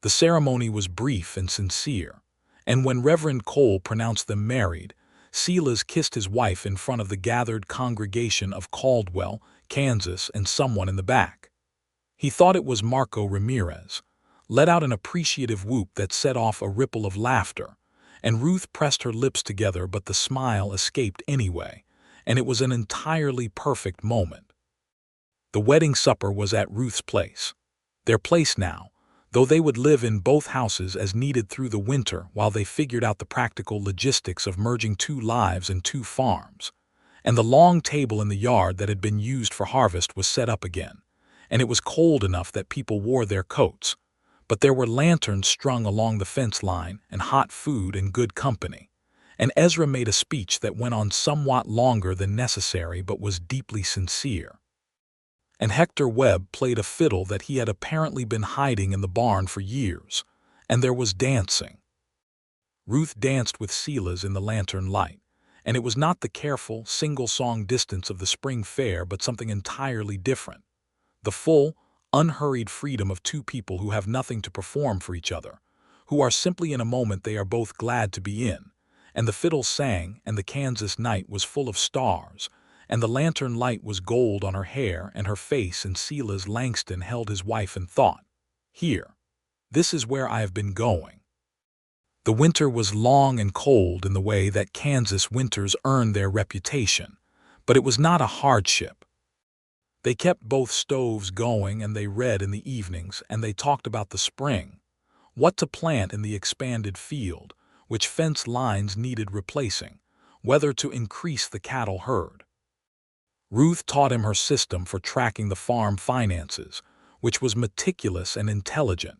The ceremony was brief and sincere, and when Reverend Cole pronounced them married, Silas kissed his wife in front of the gathered congregation of Caldwell, Kansas, and someone in the back. He thought it was Marco Ramirez, let out an appreciative whoop that set off a ripple of laughter, and Ruth pressed her lips together, but the smile escaped anyway, and it was an entirely perfect moment. The wedding supper was at Ruth's place. Their place now, though they would live in both houses as needed through the winter while they figured out the practical logistics of merging 2 lives and 2 farms. And the long table in the yard that had been used for harvest was set up again, and it was cold enough that people wore their coats. But there were lanterns strung along the fence line, and hot food and good company. And Ezra made a speech that went on somewhat longer than necessary but was deeply sincere. And Hector Webb played a fiddle that he had apparently been hiding in the barn for years, and there was dancing. Ruth danced with Silas in the lantern light, and it was not the careful, single-song distance of the spring fair but something entirely different. The full, unhurried freedom of 2 people who have nothing to perform for each other, who are simply in a moment they are both glad to be in, and the fiddle sang, and the Kansas night was full of stars, and the lantern light was gold on her hair and her face, and Silas Langston held his wife and thought, "Here, this is where I have been going." The winter was long and cold in the way that Kansas winters earn their reputation, but it was not a hardship. They kept both stoves going, and they read in the evenings, and they talked about the spring, what to plant in the expanded field, which fence lines needed replacing, whether to increase the cattle herd. Ruth taught him her system for tracking the farm finances, which was meticulous and intelligent,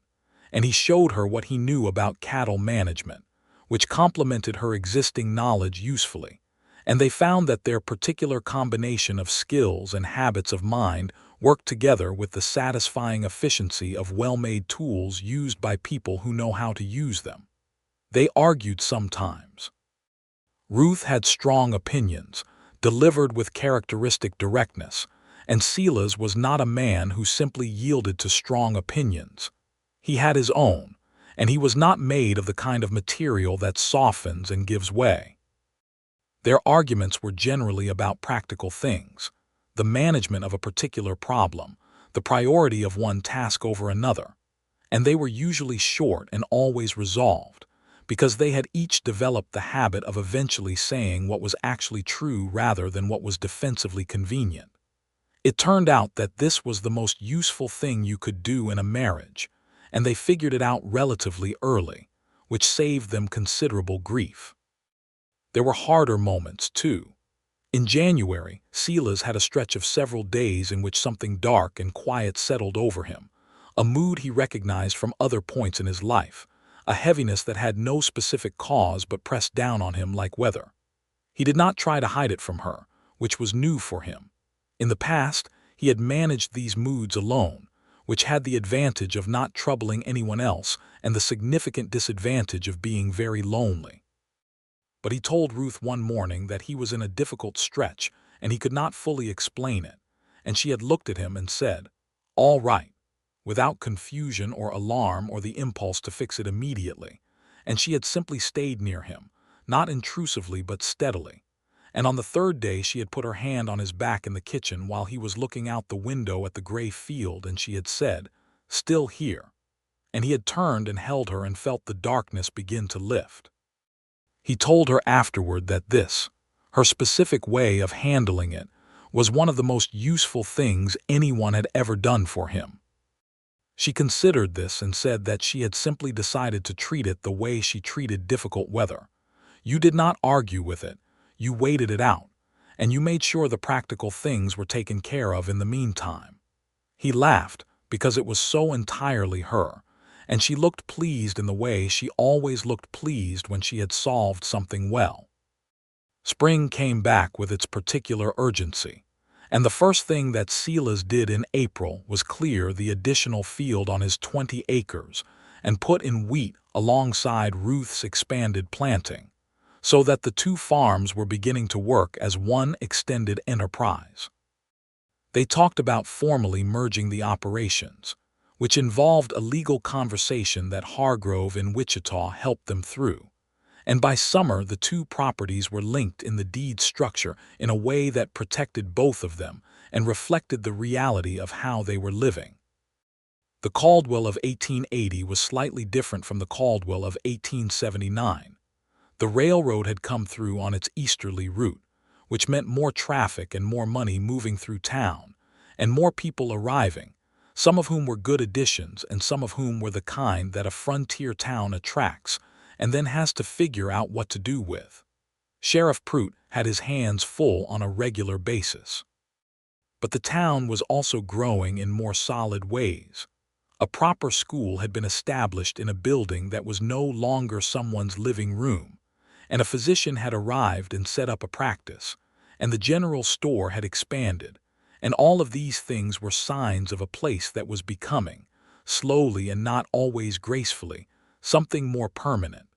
and he showed her what he knew about cattle management, which complemented her existing knowledge usefully, and they found that their particular combination of skills and habits of mind worked together with the satisfying efficiency of well-made tools used by people who know how to use them. They argued sometimes. Ruth had strong opinions, delivered with characteristic directness, and Silas was not a man who simply yielded to strong opinions. He had his own, and he was not made of the kind of material that softens and gives way. Their arguments were generally about practical things, the management of a particular problem, the priority of one task over another, and they were usually short and always resolved, because they had each developed the habit of eventually saying what was actually true rather than what was defensively convenient. It turned out that this was the most useful thing you could do in a marriage, and they figured it out relatively early, which saved them considerable grief. There were harder moments, too. In January, Silas had a stretch of several days in which something dark and quiet settled over him, a mood he recognized from other points in his life, a heaviness that had no specific cause but pressed down on him like weather. He did not try to hide it from her, which was new for him. In the past, he had managed these moods alone, which had the advantage of not troubling anyone else and the significant disadvantage of being very lonely. But he told Ruth one morning that he was in a difficult stretch and he could not fully explain it, and she had looked at him and said, "All right," without confusion or alarm or the impulse to fix it immediately, and she had simply stayed near him, not intrusively but steadily. And on the 3rd day she had put her hand on his back in the kitchen while he was looking out the window at the gray field, and she had said, "Still here," and he had turned and held her and felt the darkness begin to lift. He told her afterward that this, her specific way of handling it, was one of the most useful things anyone had ever done for him. She considered this and said that she had simply decided to treat it the way she treated difficult weather. You did not argue with it, you waited it out, and you made sure the practical things were taken care of in the meantime. He laughed because it was so entirely her, and she looked pleased in the way she always looked pleased when she had solved something well. Spring came back with its particular urgency, and the first thing that Silas did in April was clear the additional field on his 20 acres and put in wheat alongside Ruth's expanded planting, so that the 2 farms were beginning to work as one extended enterprise. They talked about formally merging the operations, which involved a legal conversation that Hargrove in Wichita helped them through. And by summer, the two properties were linked in the deed structure in a way that protected both of them and reflected the reality of how they were living. The Caldwell of 1880 was slightly different from the Caldwell of 1879. The railroad had come through on its easterly route, which meant more traffic and more money moving through town, and more people arriving, some of whom were good additions and some of whom were the kind that a frontier town attracts and then has to figure out what to do with. Sheriff Prout had his hands full on a regular basis. But the town was also growing in more solid ways. A proper school had been established in a building that was no longer someone's living room, and a physician had arrived and set up a practice, and the general store had expanded, and all of these things were signs of a place that was becoming, slowly and not always gracefully, something more permanent.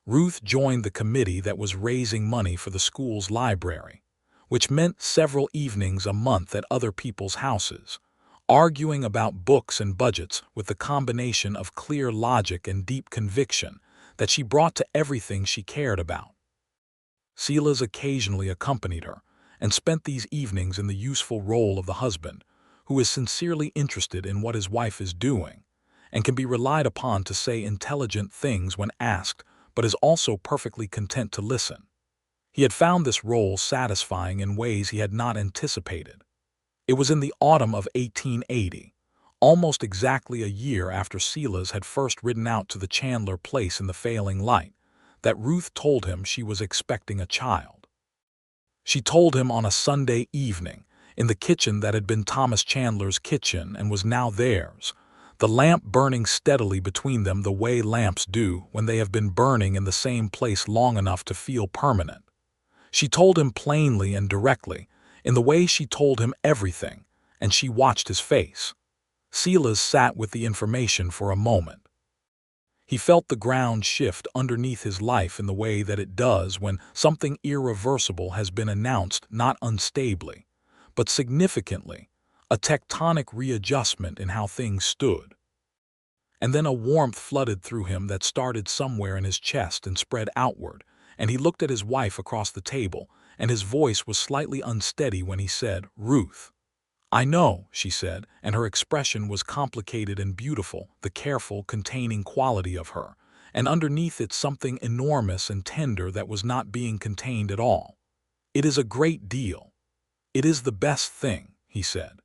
Ruth joined the committee that was raising money for the school's library, which meant several evenings a month at other people's houses, arguing about books and budgets with the combination of clear logic and deep conviction that she brought to everything she cared about. Silas occasionally accompanied her and spent these evenings in the useful role of the husband, who is sincerely interested in what his wife is doing and can be relied upon to say intelligent things when asked, but is also perfectly content to listen. He had found this role satisfying in ways he had not anticipated. It was in the autumn of 1880, almost exactly a year after Silas had first ridden out to the Chandler place in the failing light, that Ruth told him she was expecting a child. She told him on a Sunday evening, in the kitchen that had been Thomas Chandler's kitchen and was now theirs, the lamp burning steadily between them the way lamps do when they have been burning in the same place long enough to feel permanent. She told him plainly and directly, in the way she told him everything, and she watched his face. Silas sat with the information for a moment. He felt the ground shift underneath his life in the way that it does when something irreversible has been announced, not unstably, but significantly, a tectonic readjustment in how things stood. And then a warmth flooded through him that started somewhere in his chest and spread outward, and he looked at his wife across the table, and his voice was slightly unsteady when he said, "Ruth." "I know," she said, and her expression was complicated and beautiful, the careful, containing quality of her, and underneath it something enormous and tender that was not being contained at all. "It is a great deal. It is the best thing," he said.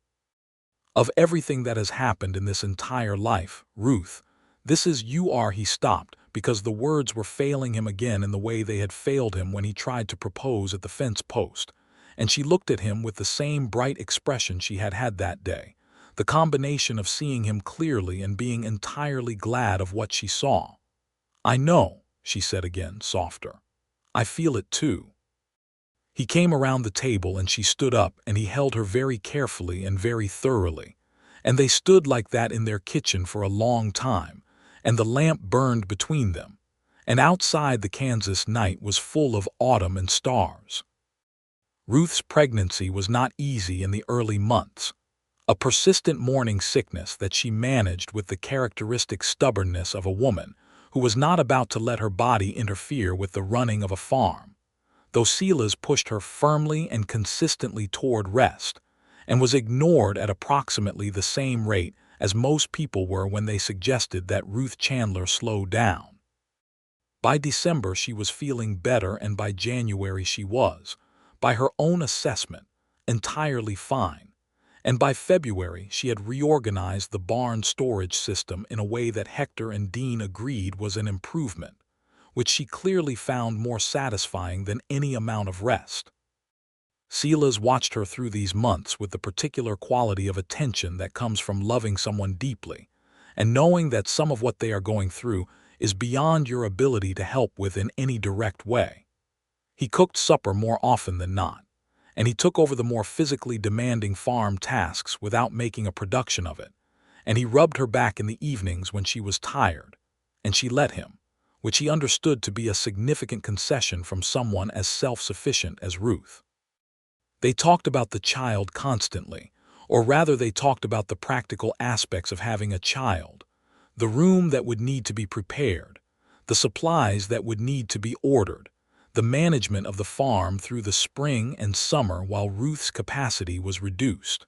"Of everything that has happened in this entire life, Ruth, this is you are," he stopped, because the words were failing him again in the way they had failed him when he tried to propose at the fence post, and she looked at him with the same bright expression she had had that day, the combination of seeing him clearly and being entirely glad of what she saw. "I know," she said again, softer. "I feel it too." He came around the table and she stood up and he held her very carefully and very thoroughly, and they stood like that in their kitchen for a long time, and the lamp burned between them, and outside the Kansas night was full of autumn and stars. Ruth's pregnancy was not easy in the early months, a persistent morning sickness that she managed with the characteristic stubbornness of a woman who was not about to let her body interfere with the running of a farm, though Silas pushed her firmly and consistently toward rest, and was ignored at approximately the same rate as most people were when they suggested that Ruth Chandler slow down. By December she was feeling better, and by January she was, by her own assessment, entirely fine, and by February she had reorganized the barn storage system in a way that Hector and Dean agreed was an improvement, which she clearly found more satisfying than any amount of rest. Silas watched her through these months with the particular quality of attention that comes from loving someone deeply, and knowing that some of what they are going through is beyond your ability to help with in any direct way. He cooked supper more often than not, and he took over the more physically demanding farm tasks without making a production of it, and he rubbed her back in the evenings when she was tired, and she let him, which he understood to be a significant concession from someone as self-sufficient as Ruth. They talked about the child constantly, or rather they talked about the practical aspects of having a child, the room that would need to be prepared, the supplies that would need to be ordered, the management of the farm through the spring and summer while Ruth's capacity was reduced.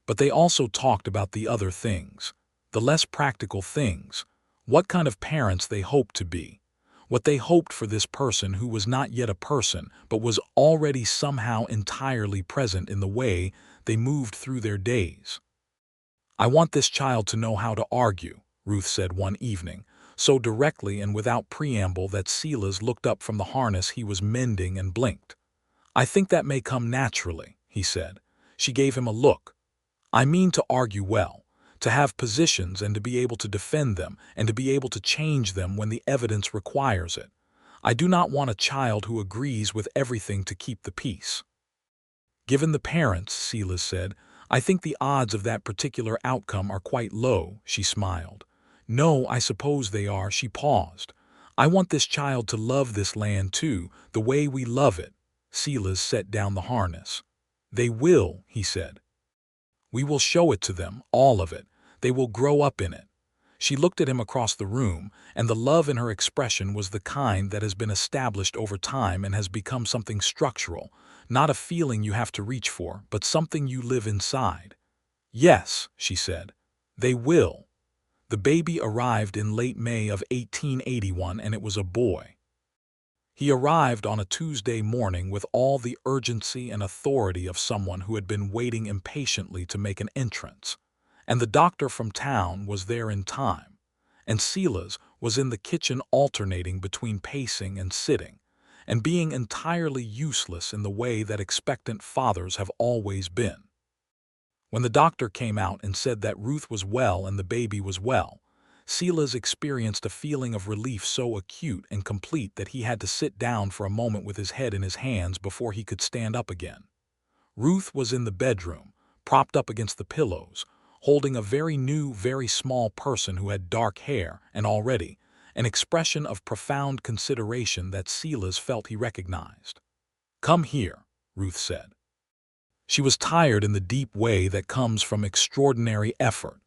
But they also talked about the other things, the less practical things, what kind of parents they hoped to be, what they hoped for this person who was not yet a person but was already somehow entirely present in the way they moved through their days. "I want this child to know how to argue," Ruth said one evening, so directly and without preamble that Silas looked up from the harness he was mending and blinked. "I think that may come naturally," he said. She gave him a look. "I mean to argue well, to have positions and to be able to defend them and to be able to change them when the evidence requires it. I do not want a child who agrees with everything to keep the peace." "Given the parents," Silas said, "I think the odds of that particular outcome are quite low," she smiled. "No, I suppose they are." She paused. "I want this child to love this land too, the way we love it." Silas set down the harness. "They will," he said. "We will show it to them, all of it. They will grow up in it." She looked at him across the room, and the love in her expression was the kind that has been established over time and has become something structural, not a feeling you have to reach for, but something you live inside. "Yes," she said, "they will." The baby arrived in late May of 1881, and it was a boy. He arrived on a Tuesday morning with all the urgency and authority of someone who had been waiting impatiently to make an entrance. And the doctor from town was there in time, and Silas was in the kitchen alternating between pacing and sitting, and being entirely useless in the way that expectant fathers have always been. When the doctor came out and said that Ruth was well and the baby was well, Silas experienced a feeling of relief so acute and complete that he had to sit down for a moment with his head in his hands before he could stand up again. Ruth was in the bedroom, propped up against the pillows, holding a very new, very small person who had dark hair and already an expression of profound consideration that Silas felt he recognized. "Come here," Ruth said. She was tired in the deep way that comes from extraordinary effort,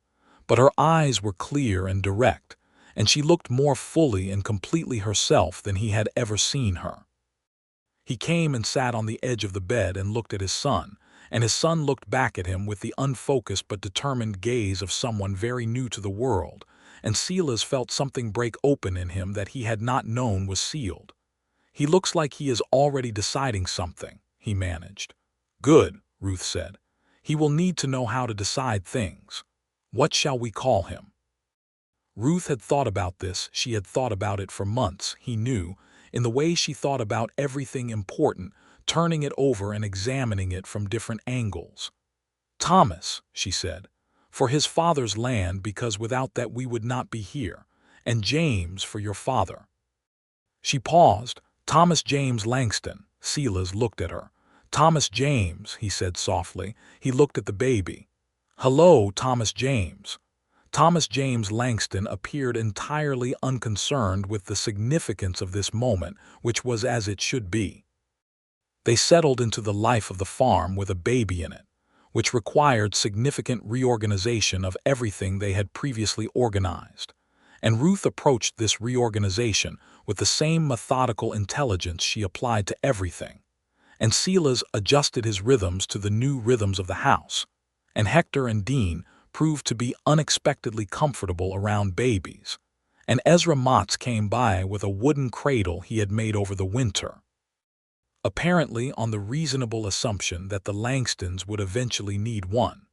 but her eyes were clear and direct, and she looked more fully and completely herself than he had ever seen her. He came and sat on the edge of the bed and looked at his son, and his son looked back at him with the unfocused but determined gaze of someone very new to the world, and Silas felt something break open in him that he had not known was sealed. "He looks like he is already deciding something," he managed. "Good," Ruth said. "He will need to know how to decide things. What shall we call him?" Ruth had thought about this. She had thought about it for months, he knew, in the way she thought about everything important, turning it over and examining it from different angles. "Thomas," she said, "for his father's land, because without that we would not be here, and James for your father." She paused. "Thomas James Langston." Silas looked at her. "Thomas James," he said softly. He looked at the baby. "Hello, Thomas James." Thomas James Langston appeared entirely unconcerned with the significance of this moment, which was as it should be. They settled into the life of the farm with a baby in it, which required significant reorganization of everything they had previously organized. And Ruth approached this reorganization with the same methodical intelligence she applied to everything. And Silas adjusted his rhythms to the new rhythms of the house. And Hector and Dean proved to be unexpectedly comfortable around babies. And Ezra Motts came by with a wooden cradle he had made over the winter, apparently on the reasonable assumption that the Langstons would eventually need one.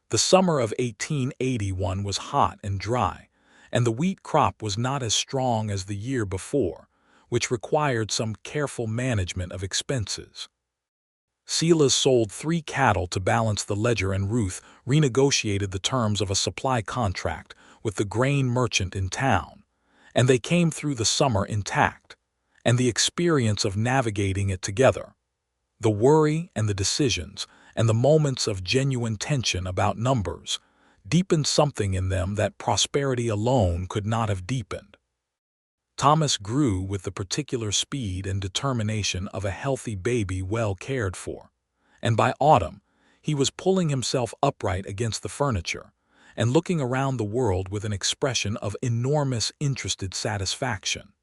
The summer of 1881 was hot and dry, and the wheat crop was not as strong as the year before, which required some careful management of expenses. Silas sold 3 cattle to balance the ledger, and Ruth renegotiated the terms of a supply contract with the grain merchant in town, and they came through the summer intact, and the experience of navigating it together, the worry and the decisions, and the moments of genuine tension about numbers, deepened something in them that prosperity alone could not have deepened. Thomas grew with the particular speed and determination of a healthy baby well cared for, and by autumn, he was pulling himself upright against the furniture and looking around the world with an expression of enormous interested satisfaction.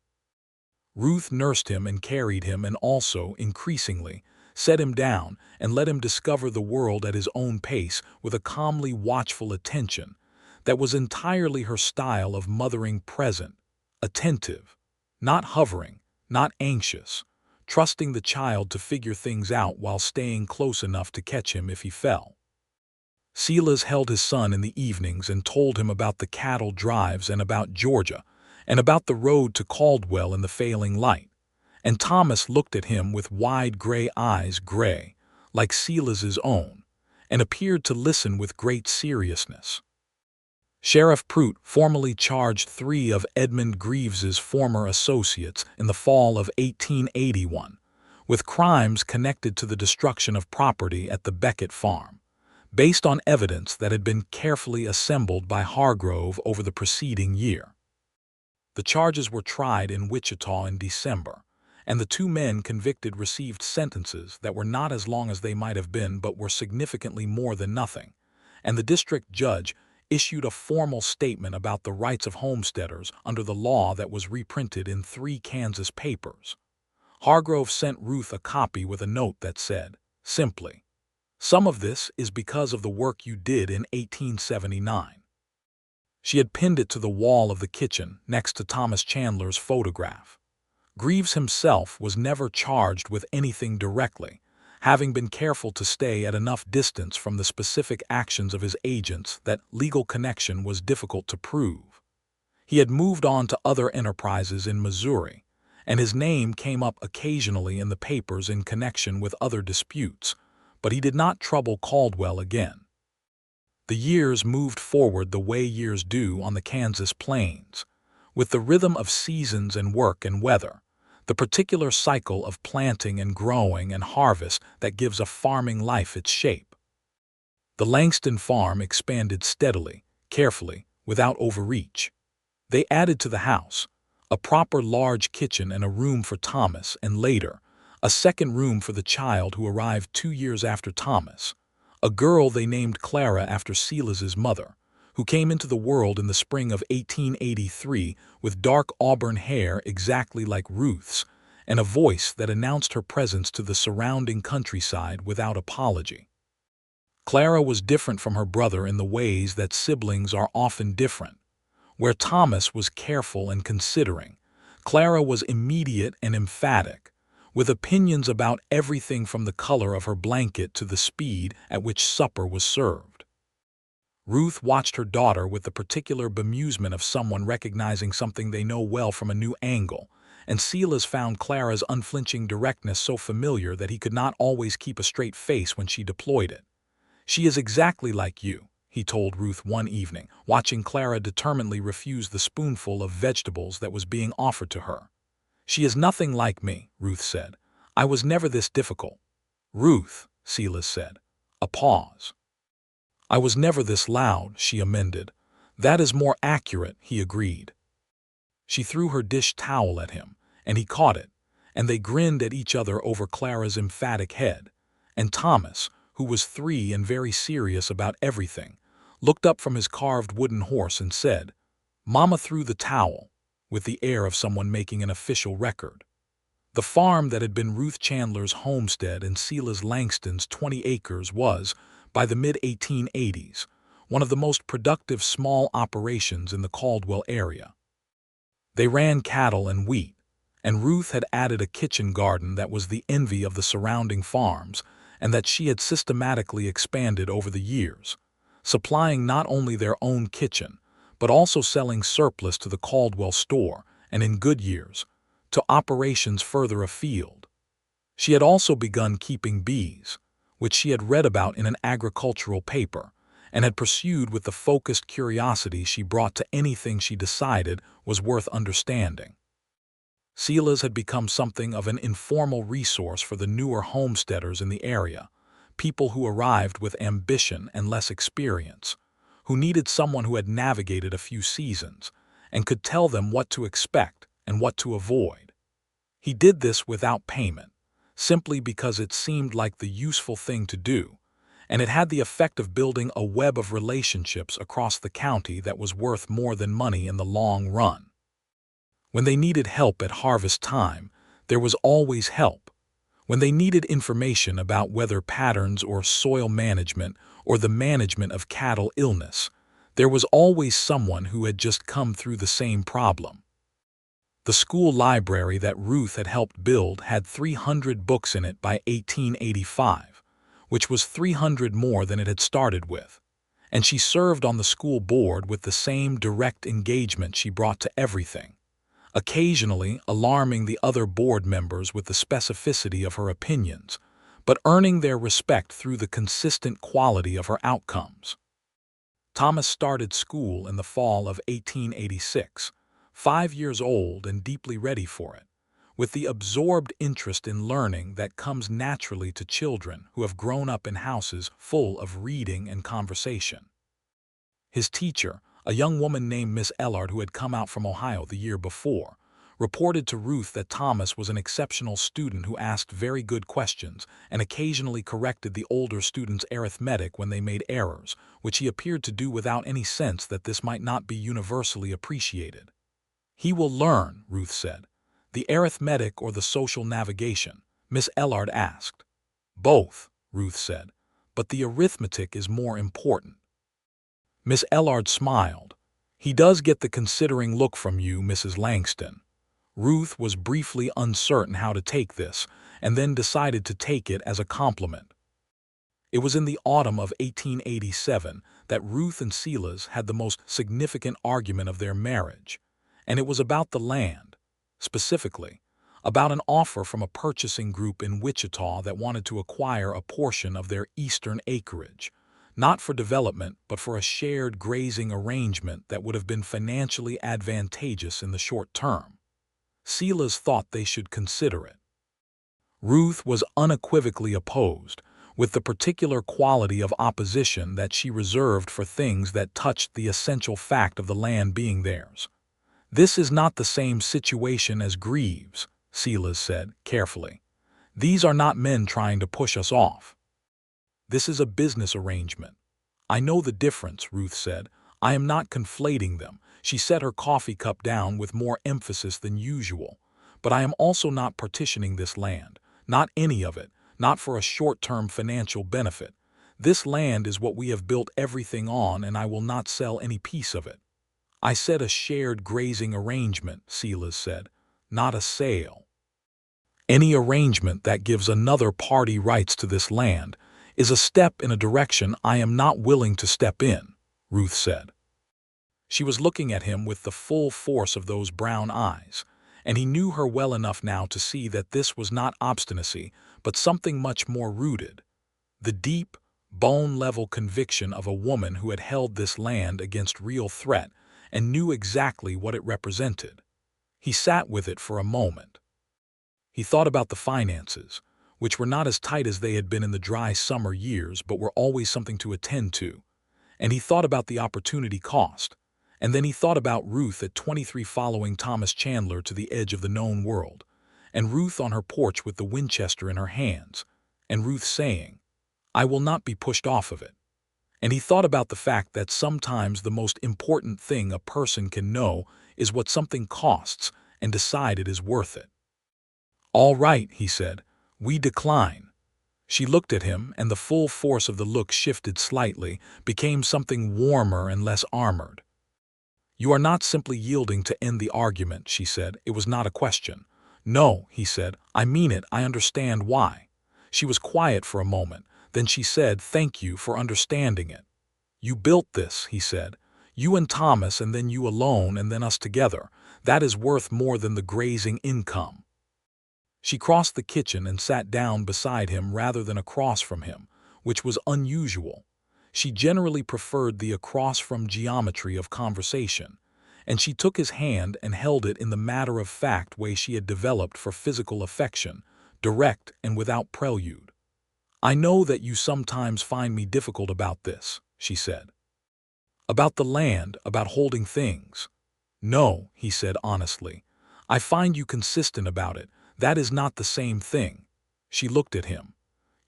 Ruth nursed him and carried him and also, increasingly, set him down and let him discover the world at his own pace with a calmly watchful attention that was entirely her style of mothering, present, attentive, not hovering, not anxious, trusting the child to figure things out while staying close enough to catch him if he fell. Silas held his son in the evenings and told him about the cattle drives and about Georgia, and about the road to Caldwell in the failing light, and Thomas looked at him with wide gray eyes, gray, like Silas's own, and appeared to listen with great seriousness. Sheriff Prout formally charged 3 of Edmund Greaves's former associates in the fall of 1881 with crimes connected to the destruction of property at the Beckett farm, based on evidence that had been carefully assembled by Hargrove over the preceding year. The charges were tried in Wichita in December, and the 2 men convicted received sentences that were not as long as they might have been but were significantly more than nothing, and the district judge issued a formal statement about the rights of homesteaders under the law that was reprinted in 3 Kansas papers. Hargrove sent Ruth a copy with a note that said, simply, "Some of this is because of the work you did in 1879. She had pinned it to the wall of the kitchen next to Thomas Chandler's photograph. Greaves himself was never charged with anything directly, having been careful to stay at enough distance from the specific actions of his agents that legal connection was difficult to prove. He had moved on to other enterprises in Missouri, and his name came up occasionally in the papers in connection with other disputes, but he did not trouble Caldwell again. The years moved forward the way years do on the Kansas plains, with the rhythm of seasons and work and weather, the particular cycle of planting and growing and harvest that gives a farming life its shape. The Langston farm expanded steadily, carefully, without overreach. They added to the house a proper large kitchen and a room for Thomas, and later, a second room for the child who arrived 2 years after Thomas, a girl they named Clara after Silas's mother, who came into the world in the spring of 1883 with dark auburn hair exactly like Ruth's and a voice that announced her presence to the surrounding countryside without apology. Clara was different from her brother in the ways that siblings are often different. Where Thomas was careful and considering, Clara was immediate and emphatic, with opinions about everything from the color of her blanket to the speed at which supper was served. Ruth watched her daughter with the particular bemusement of someone recognizing something they know well from a new angle, and Silas found Clara's unflinching directness so familiar that he could not always keep a straight face when she deployed it. "She is exactly like you," he told Ruth one evening, watching Clara determinedly refuse the spoonful of vegetables that was being offered to her. "She is nothing like me," Ruth said. "I was never this difficult." "Ruth," Silas said. A pause. "I was never this loud," she amended. "That is more accurate," he agreed. She threw her dish towel at him, and he caught it, and they grinned at each other over Clara's emphatic head, and Thomas, who was 3 and very serious about everything, looked up from his carved wooden horse and said, "Mama threw the towel," with the air of someone making an official record. The farm that had been Ruth Chandler's homestead and Silas Langston's 20 acres was, by the mid-1880s, one of the most productive small operations in the Caldwell area. They ran cattle and wheat, and Ruth had added a kitchen garden that was the envy of the surrounding farms and that she had systematically expanded over the years, supplying not only their own kitchen, but also selling surplus to the Caldwell store and, in good years, to operations further afield. She had also begun keeping bees, which she had read about in an agricultural paper, and had pursued with the focused curiosity she brought to anything she decided was worth understanding. Silas had become something of an informal resource for the newer homesteaders in the area, people who arrived with ambition and less experience, who needed someone who had navigated a few seasons and could tell them what to expect and what to avoid. He did this without payment, simply because it seemed like the useful thing to do, and it had the effect of building a web of relationships across the county that was worth more than money in the long run. When they needed help at harvest time, there was always help. When they needed information about weather patterns or soil management or the management of cattle illness, there was always someone who had just come through the same problem. The school library that Ruth had helped build had 300 books in it by 1885, which was 300 more than it had started with, and she served on the school board with the same direct engagement she brought to everything, occasionally alarming the other board members with the specificity of her opinions, but earning their respect through the consistent quality of her outcomes. Thomas started school in the fall of 1886, 5 years old and deeply ready for it, with the absorbed interest in learning that comes naturally to children who have grown up in houses full of reading and conversation. His teacher, a young woman named Miss Ellard who had come out from Ohio the year before, reported to Ruth that Thomas was an exceptional student who asked very good questions and occasionally corrected the older students' arithmetic when they made errors, which he appeared to do without any sense that this might not be universally appreciated. "He will learn," Ruth said. "The arithmetic or the social navigation?" Miss Ellard asked. "Both," Ruth said, "but the arithmetic is more important." Miss Ellard smiled. "He does get the considering look from you, Mrs. Langston." Ruth was briefly uncertain how to take this, and then decided to take it as a compliment. It was in the autumn of 1887 that Ruth and Silas had the most significant argument of their marriage, and it was about the land, specifically, about an offer from a purchasing group in Wichita that wanted to acquire a portion of their eastern acreage, not for development but for a shared grazing arrangement that would have been financially advantageous in the short term. Silas thought they should consider it. Ruth was unequivocally opposed, with the particular quality of opposition that she reserved for things that touched the essential fact of the land being theirs. "This is not the same situation as Greaves," Silas said, carefully. "These are not men trying to push us off. This is a business arrangement." "I know the difference," Ruth said. "I am not conflating them." She set her coffee cup down with more emphasis than usual. "But I am also not partitioning this land, not any of it, not for a short-term financial benefit. This land is what we have built everything on, and I will not sell any piece of it." "I said a shared grazing arrangement," Silas said, "not a sale. Any arrangement that gives another party rights to this land is a step in a direction I am not willing to step in," Ruth said. She was looking at him with the full force of those brown eyes, and he knew her well enough now to see that this was not obstinacy, but something much more rooted. The deep, bone-level conviction of a woman who had held this land against real threat and knew exactly what it represented. He sat with it for a moment. He thought about the finances, which were not as tight as they had been in the dry summer years but were always something to attend to, and he thought about the opportunity cost. And then he thought about Ruth at 23 following Thomas Chandler to the edge of the known world, and Ruth on her porch with the Winchester in her hands, and Ruth saying, "I will not be pushed off of it." And he thought about the fact that sometimes the most important thing a person can know is what something costs and decide it is worth it. "All right," he said, "we decline." She looked at him, and the full force of the look shifted slightly, became something warmer and less armored. "You are not simply yielding to end the argument," she said. "It was not a question." "No," he said, "I mean it. I understand why." She was quiet for a moment. Then she said, "Thank you for understanding it." "You built this," he said. "You and Thomas, and then you alone, and then us together. That is worth more than the grazing income." She crossed the kitchen and sat down beside him rather than across from him, which was unusual. She generally preferred the across-from geometry of conversation, and she took his hand and held it in the matter-of-fact way she had developed for physical affection, direct and without prelude. "I know that you sometimes find me difficult about this," she said. "About the land, about holding things." "No," he said honestly. "I find you consistent about it. That is not the same thing." She looked at him.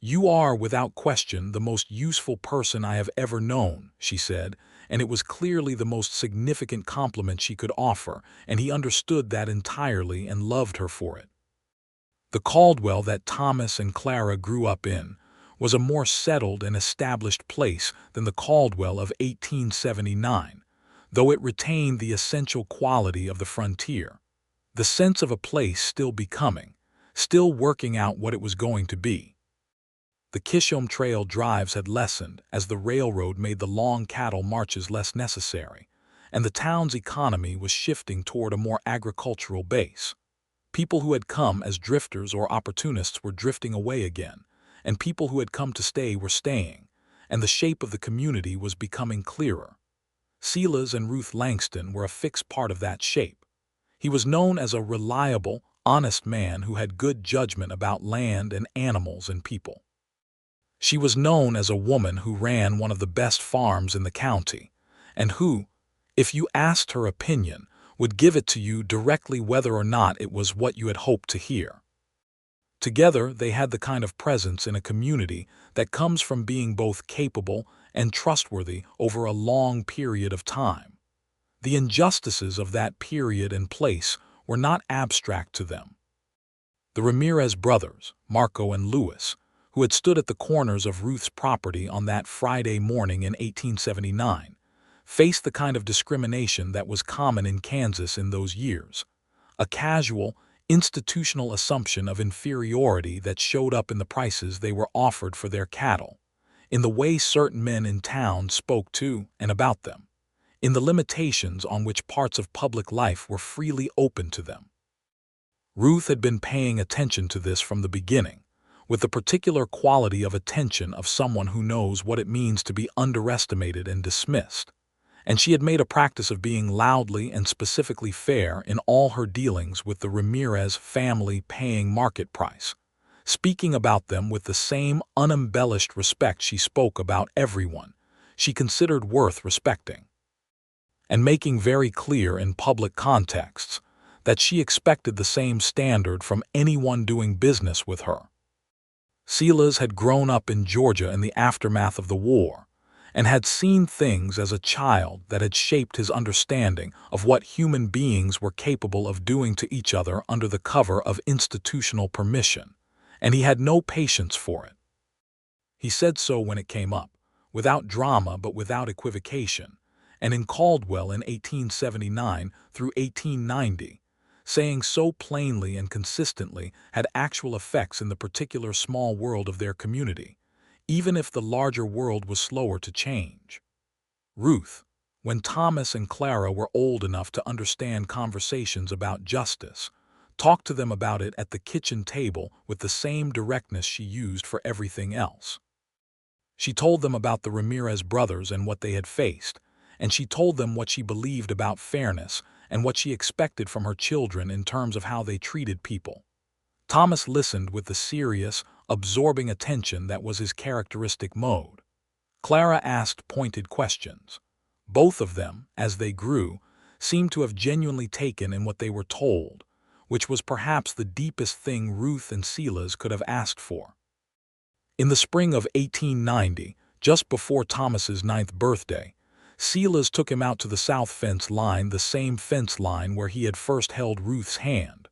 "You are, without question, the most useful person I have ever known," she said, and it was clearly the most significant compliment she could offer, and he understood that entirely and loved her for it. The Caldwell that Thomas and Clara grew up in was a more settled and established place than the Caldwell of 1879, though it retained the essential quality of the frontier, the sense of a place still becoming, still working out what it was going to be. The Chisholm Trail drives had lessened as the railroad made the long cattle marches less necessary, and the town's economy was shifting toward a more agricultural base. People who had come as drifters or opportunists were drifting away again, and people who had come to stay were staying, and the shape of the community was becoming clearer. Silas and Ruth Langston were a fixed part of that shape. He was known as a reliable, honest man who had good judgment about land and animals and people. She was known as a woman who ran one of the best farms in the county, and who, if you asked her opinion, would give it to you directly whether or not it was what you had hoped to hear. Together, they had the kind of presence in a community that comes from being both capable and trustworthy over a long period of time. The injustices of that period and place were not abstract to them. The Ramirez brothers, Marco and Louis, who had stood at the corners of Ruth's property on that Friday morning in 1879, faced the kind of discrimination that was common in Kansas in those years, a casual, institutional assumption of inferiority that showed up in the prices they were offered for their cattle, in the way certain men in town spoke to and about them, in the limitations on which parts of public life were freely open to them. Ruth had been paying attention to this from the beginning, with the particular quality of attention of someone who knows what it means to be underestimated and dismissed, and she had made a practice of being loudly and specifically fair in all her dealings with the Ramirez family, paying market price, speaking about them with the same unembellished respect she spoke about everyone she considered worth respecting, and making very clear in public contexts that she expected the same standard from anyone doing business with her. Silas had grown up in Georgia in the aftermath of the war, and had seen things as a child that had shaped his understanding of what human beings were capable of doing to each other under the cover of institutional permission, and he had no patience for it. He said so when it came up, without drama but without equivocation, and in Caldwell in 1879 through 1890, saying so plainly and consistently had actual effects in the particular small world of their community, even if the larger world was slower to change. Ruth, when Thomas and Clara were old enough to understand conversations about justice, talked to them about it at the kitchen table with the same directness she used for everything else. She told them about the Ramirez brothers and what they had faced, and she told them what she believed about fairness and what she expected from her children in terms of how they treated people. Thomas listened with the serious, absorbing attention that was his characteristic mode. Clara asked pointed questions. Both of them, as they grew, seemed to have genuinely taken in what they were told, which was perhaps the deepest thing Ruth and Silas could have asked for. In the spring of 1890, just before Thomas's 9th birthday, Silas took him out to the south fence line, the same fence line where he had first held Ruth's hand,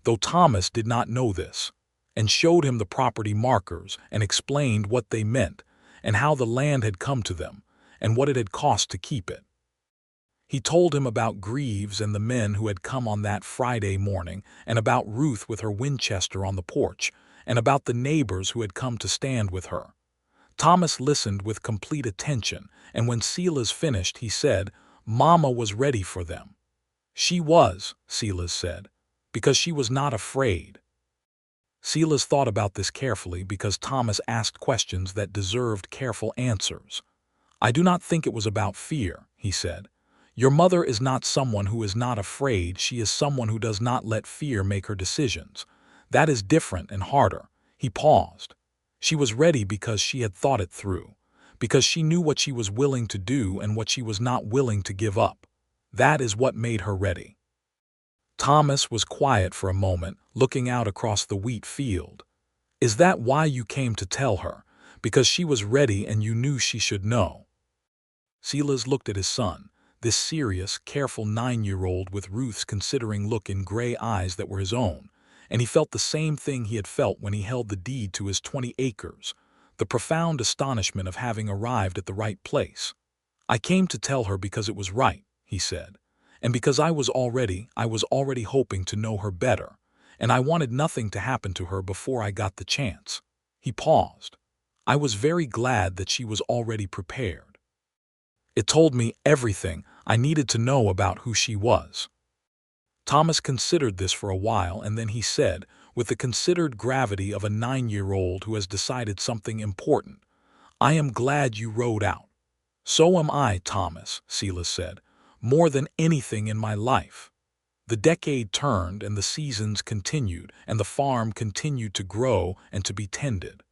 though Thomas did not know this, and showed him the property markers and explained what they meant and how the land had come to them and what it had cost to keep it. He told him about Greaves and the men who had come on that Friday morning, and about Ruth with her Winchester on the porch, and about the neighbors who had come to stand with her. Thomas listened with complete attention, and when Silas finished, he said, "Mama was ready for them." "She was," Silas said, "because she was not afraid." Silas thought about this carefully because Thomas asked questions that deserved careful answers. "I do not think it was about fear," he said. "Your mother is not someone who is not afraid, she is someone who does not let fear make her decisions. That is different and harder." He paused. "She was ready because she had thought it through, because she knew what she was willing to do and what she was not willing to give up. That is what made her ready." Thomas was quiet for a moment, looking out across the wheat field. Is that why you came to tell her? Because she was ready and you knew she should know. Silas looked at his son, this serious, careful 9-year-old with Ruth's considering look in gray eyes that were his own, and he felt the same thing he had felt when he held the deed to his 20 acres, the profound astonishment of having arrived at the right place. I came to tell her because it was right, he said, and because I was already hoping to know her better, and I wanted nothing to happen to her before I got the chance. He paused. I was very glad that she was already prepared. It told me everything I needed to know about who she was. Thomas considered this for a while, and then he said, with the considered gravity of a 9-year-old who has decided something important, I am glad you rode out. So am I, Thomas, Silas said, more than anything in my life. The decade turned and the seasons continued, and the farm continued to grow and to be tended.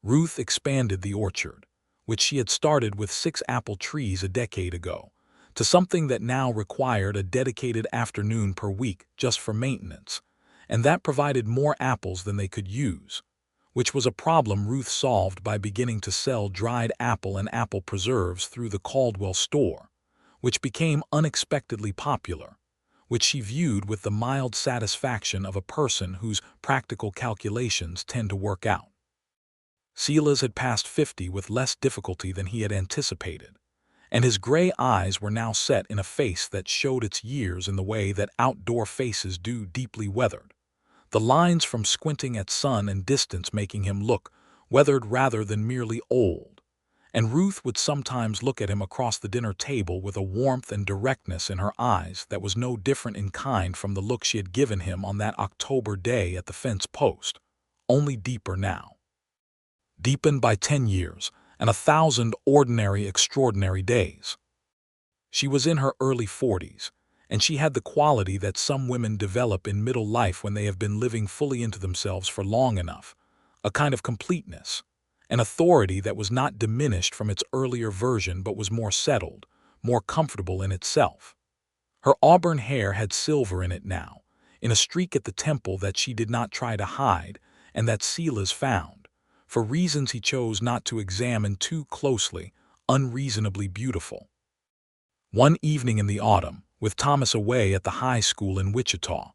Ruth expanded the orchard, which she had started with 6 apple trees a decade ago, to something that now required a dedicated afternoon per week just for maintenance, and that provided more apples than they could use, which was a problem Ruth solved by beginning to sell dried apple and apple preserves through the Caldwell store, which became unexpectedly popular, which she viewed with the mild satisfaction of a person whose practical calculations tend to work out. Silas had passed 50 with less difficulty than he had anticipated, and his gray eyes were now set in a face that showed its years in the way that outdoor faces do, deeply weathered, the lines from squinting at sun and distance making him look weathered rather than merely old. And Ruth would sometimes look at him across the dinner table with a warmth and directness in her eyes that was no different in kind from the look she had given him on that October day at the fence post, only deeper now. Deepened by 10 years and 1,000 ordinary, extraordinary days. She was in her early 40s, and she had the quality that some women develop in middle life when they have been living fully into themselves for long enough, a kind of completeness, an authority that was not diminished from its earlier version but was more settled, more comfortable in itself. Her auburn hair had silver in it now, in a streak at the temple that she did not try to hide and that Silas found, for reasons he chose not to examine too closely, unreasonably beautiful. One evening in the autumn, with Thomas away at the high school in Wichita,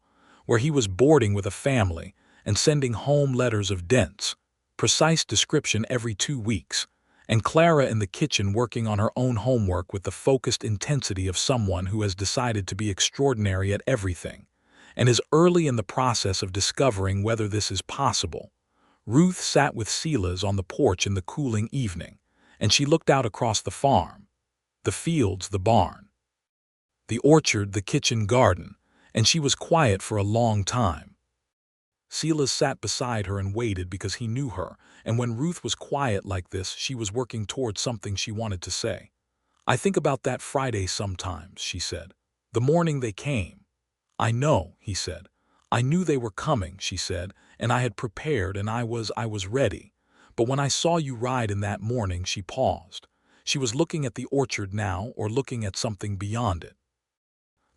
where he was boarding with a family and sending home letters of dense, precise description every 2 weeks, and Clara in the kitchen working on her own homework with the focused intensity of someone who has decided to be extraordinary at everything, and is early in the process of discovering whether this is possible, Ruth sat with Silas on the porch in the cooling evening, and she looked out across the farm, the fields, the barn, the orchard, the kitchen garden, and she was quiet for a long time. Silas sat beside her and waited because he knew her, and when Ruth was quiet like this, she was working toward something she wanted to say. I think about that Friday sometimes, she said. The morning they came. I know, he said. I knew they were coming, she said, and I had prepared and I was ready. But when I saw you ride in that morning, she paused. She was looking at the orchard now or looking at something beyond it.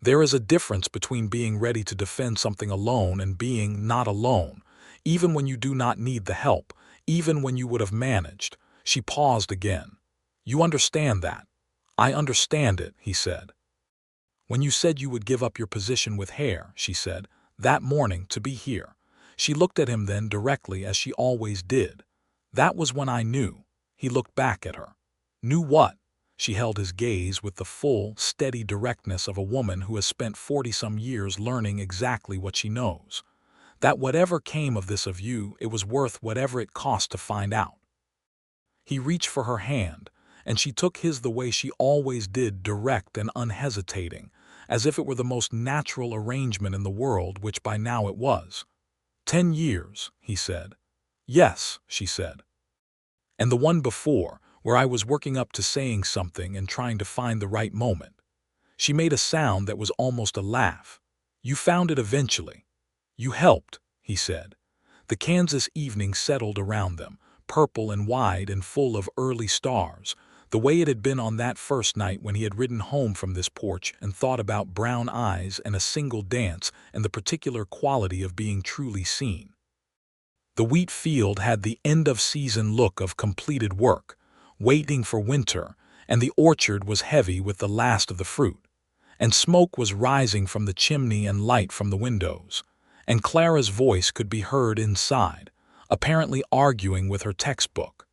There is a difference between being ready to defend something alone and being not alone, even when you do not need the help, even when you would have managed. She paused again. You understand that? I understand it, he said. When you said you would give up your position with Hare, she said, that morning to be here. She looked at him then directly as she always did. That was when I knew. He looked back at her. Knew what? She held his gaze with the full, steady directness of a woman who has spent 40-some years learning exactly what she knows. That whatever came of this of you, it was worth whatever it cost to find out. He reached for her hand, and she took his the way she always did, direct and unhesitating, as if it were the most natural arrangement in the world, which by now it was. 10 years, he said. Yes, she said. And the one before, where I was working up to saying something and trying to find the right moment. She made a sound that was almost a laugh. You found it eventually. You helped, he said. The Kansas evening settled around them, purple and wide and full of early stars, the way it had been on that first night when he had ridden home from this porch and thought about brown eyes and a single dance and the particular quality of being truly seen. The wheat field had the end-of-season look of completed work, waiting for winter, and the orchard was heavy with the last of the fruit. And smoke was rising from the chimney and light from the windows, and Clara's voice could be heard inside, apparently arguing with her textbook.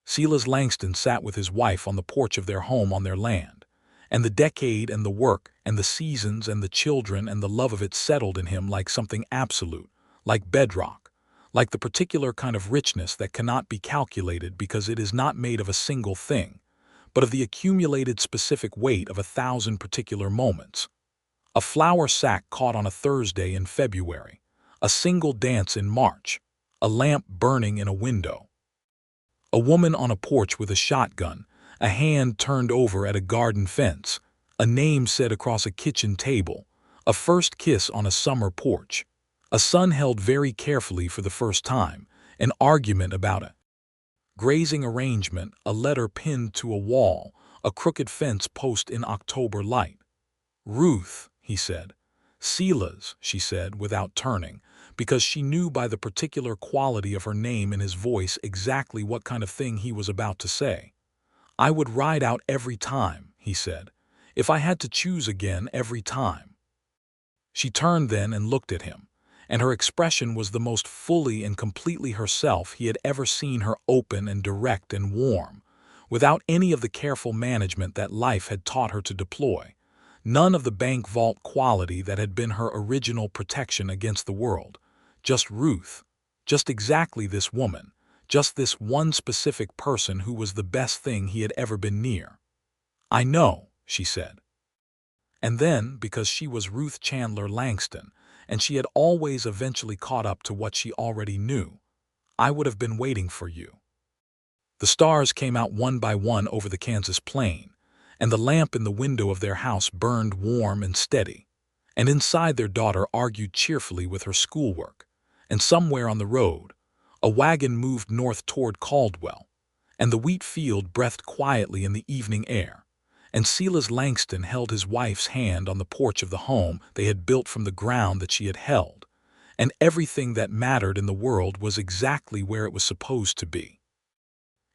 Silas Langston sat with his wife on the porch of their home on their land, and the decade and the work and the seasons and the children and the love of it settled in him like something absolute, like bedrock, like the particular kind of richness that cannot be calculated because it is not made of a single thing, but of the accumulated specific weight of 1,000 particular moments. A flour sack caught on a Thursday in February, a single dance in March, a lamp burning in a window, a woman on a porch with a shotgun, a hand turned over at a garden fence, a name said across a kitchen table, a first kiss on a summer porch, a son held very carefully for the first time, an argument about a grazing arrangement, a letter pinned to a wall, a crooked fence post in October light. "Ruth," he said. "Silas," she said without turning, because she knew by the particular quality of her name and his voice exactly what kind of thing he was about to say. "I would ride out every time," he said, "if I had to choose again every time." She turned then and looked at him, and her expression was the most fully and completely herself he had ever seen her, open and direct and warm, without any of the careful management that life had taught her to deploy, none of the bank vault quality that had been her original protection against the world. Just Ruth, just exactly this woman, just this one specific person who was the best thing he had ever been near. "I know," she said. And then, because she was Ruth Chandler Langston, and she had always eventually caught up to what she already knew, "I would have been waiting for you." The stars came out one by one over the Kansas plain, and the lamp in the window of their house burned warm and steady, and inside their daughter argued cheerfully with her schoolwork, and somewhere on the road, a wagon moved north toward Caldwell, and the wheat field breathed quietly in the evening air, and Silas Langston held his wife's hand on the porch of the home they had built from the ground that she had held, and everything that mattered in the world was exactly where it was supposed to be.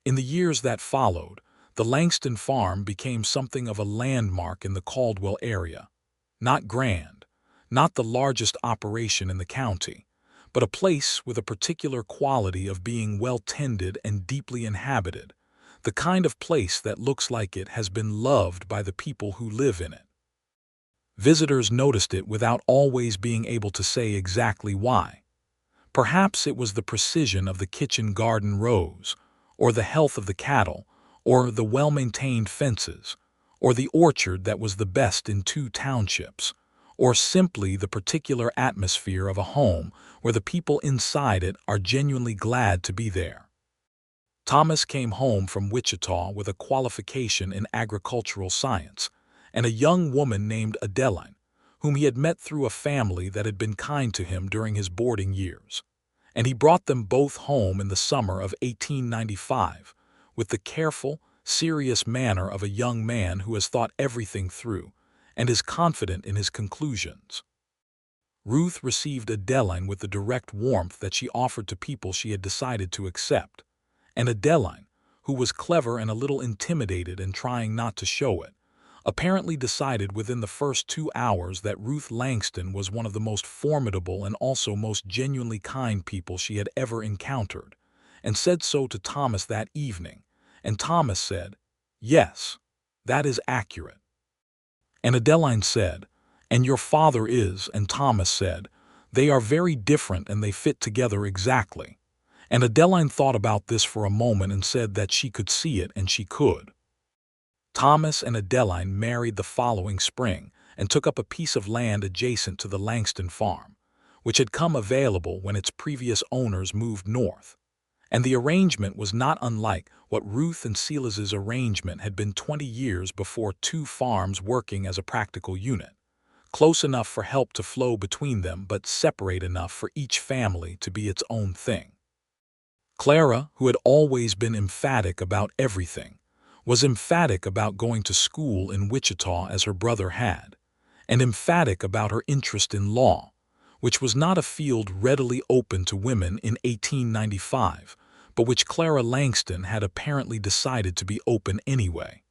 In the years that followed, the Langston farm became something of a landmark in the Caldwell area. Not grand, not the largest operation in the county, but a place with a particular quality of being well tended and deeply inhabited, the kind of place that looks like it has been loved by the people who live in it. Visitors noticed it without always being able to say exactly why. Perhaps it was the precision of the kitchen garden rows, or the health of the cattle, or the well-maintained fences, or the orchard that was the best in 2 townships, or simply the particular atmosphere of a home where the people inside it are genuinely glad to be there. Thomas came home from Wichita with a qualification in agricultural science, and a young woman named Adeline, whom he had met through a family that had been kind to him during his boarding years. And he brought them both home in the summer of 1895, with the careful, serious manner of a young man who has thought everything through and is confident in his conclusions. Ruth received Adeline with the direct warmth that she offered to people she had decided to accept, and Adeline, who was clever and a little intimidated and trying not to show it, apparently decided within the first 2 hours that Ruth Langston was one of the most formidable and also most genuinely kind people she had ever encountered, and said so to Thomas that evening, and Thomas said, "Yes, that is accurate." And Adeline said, "And your father is," and Thomas said, "They are very different and they fit together exactly." And Adeline thought about this for a moment and said that she could see it, and she could. Thomas and Adeline married the following spring and took up a piece of land adjacent to the Langston farm, which had come available when its previous owners moved north. And the arrangement was not unlike what Ruth and Silas's arrangement had been 20 years before, 2 farms working as a practical unit, close enough for help to flow between them but separate enough for each family to be its own thing. Clara, who had always been emphatic about everything, was emphatic about going to school in Wichita as her brother had, and emphatic about her interest in law, which was not a field readily open to women in 1895, but which Clara Langston had apparently decided to be open anyway.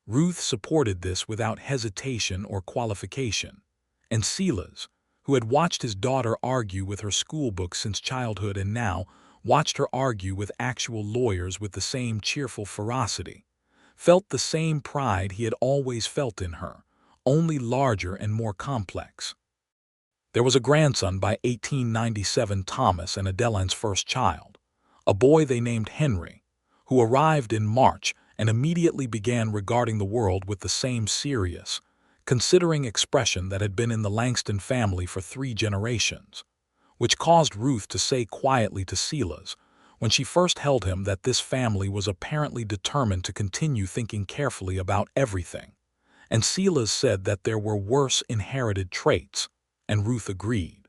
Ruth supported this without hesitation or qualification, and Silas, who had watched his daughter argue with her schoolbook since childhood and now watched her argue with actual lawyers with the same cheerful ferocity, felt the same pride he had always felt in her, only larger and more complex. There was a grandson by 1897, Thomas and Adeline's first child, a boy they named Henry, who arrived in March and immediately began regarding the world with the same serious, considering expression that had been in the Langston family for 3 generations, which caused Ruth to say quietly to Silas, when she first held him, that this family was apparently determined to continue thinking carefully about everything, and Silas said that there were worse inherited traits, and Ruth agreed.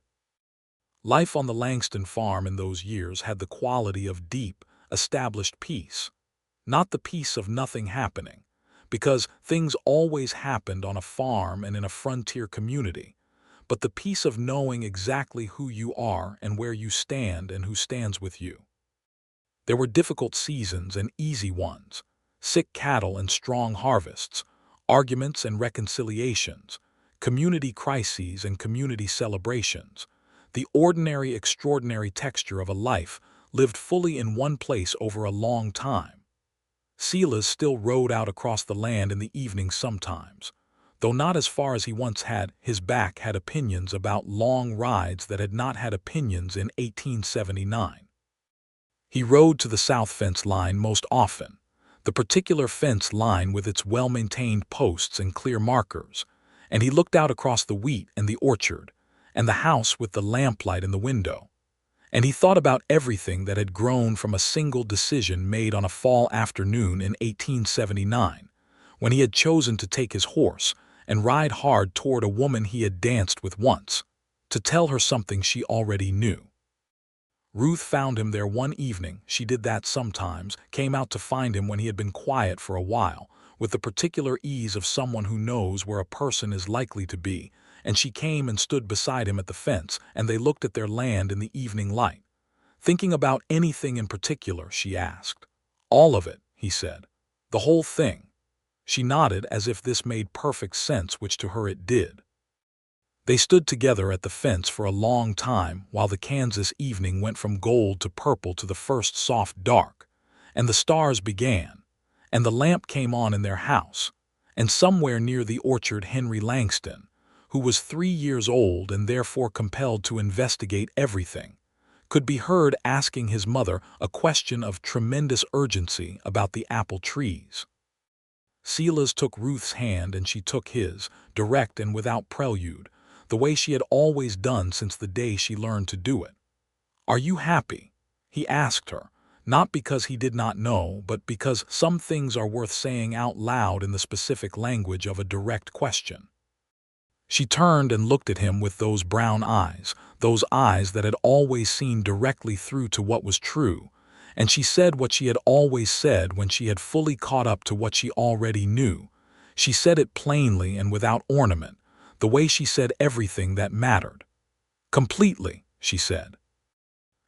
Life on the Langston farm in those years had the quality of deep, established peace, not the peace of nothing happening, because things always happened on a farm and in a frontier community, but the peace of knowing exactly who you are and where you stand and who stands with you. There were difficult seasons and easy ones, sick cattle and strong harvests, arguments and reconciliations, community crises and community celebrations, the ordinary extraordinary texture of a life lived fully in one place over a long time. Silas still rode out across the land in the evening sometimes, though not as far as he once had. His back had opinions about long rides that had not had opinions in 1879. He rode to the south fence line most often, the particular fence line with its well-maintained posts and clear markers, and he looked out across the wheat and the orchard, and the house with the lamplight in the window, and he thought about everything that had grown from a single decision made on a fall afternoon in 1879, when he had chosen to take his horse and ride hard toward a woman he had danced with once, to tell her something she already knew. Ruth found him there one evening. She did that sometimes, came out to find him when he had been quiet for a while, with the particular ease of someone who knows where a person is likely to be, and she came and stood beside him at the fence, and they looked at their land in the evening light. "Thinking about anything in particular?" she asked. "All of it," he said. "The whole thing." She nodded as if this made perfect sense, which to her it did. They stood together at the fence for a long time while the Kansas evening went from gold to purple to the first soft dark, and the stars began, and the lamp came on in their house, and somewhere near the orchard Henry Langston, who was 3 years old and therefore compelled to investigate everything, could be heard asking his mother a question of tremendous urgency about the apple trees. Silas took Ruth's hand and she took his, direct and without prelude, the way she had always done since the day she learned to do it. "Are you happy?" he asked her, not because he did not know, but because some things are worth saying out loud in the specific language of a direct question. She turned and looked at him with those brown eyes, those eyes that had always seen directly through to what was true, and she said what she had always said when she had fully caught up to what she already knew. She said it plainly and without ornament, the way she said everything that mattered. "Completely," she said.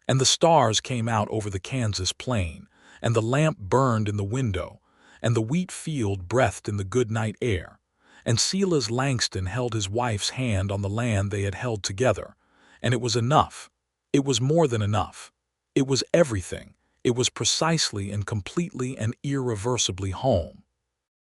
And the stars came out over the Kansas plain, and the lamp burned in the window, and the wheat field breathed in the good night air, and Silas Langston held his wife's hand on the land they had held together, and it was enough. It was more than enough. It was everything. It was precisely and completely and irreversibly home.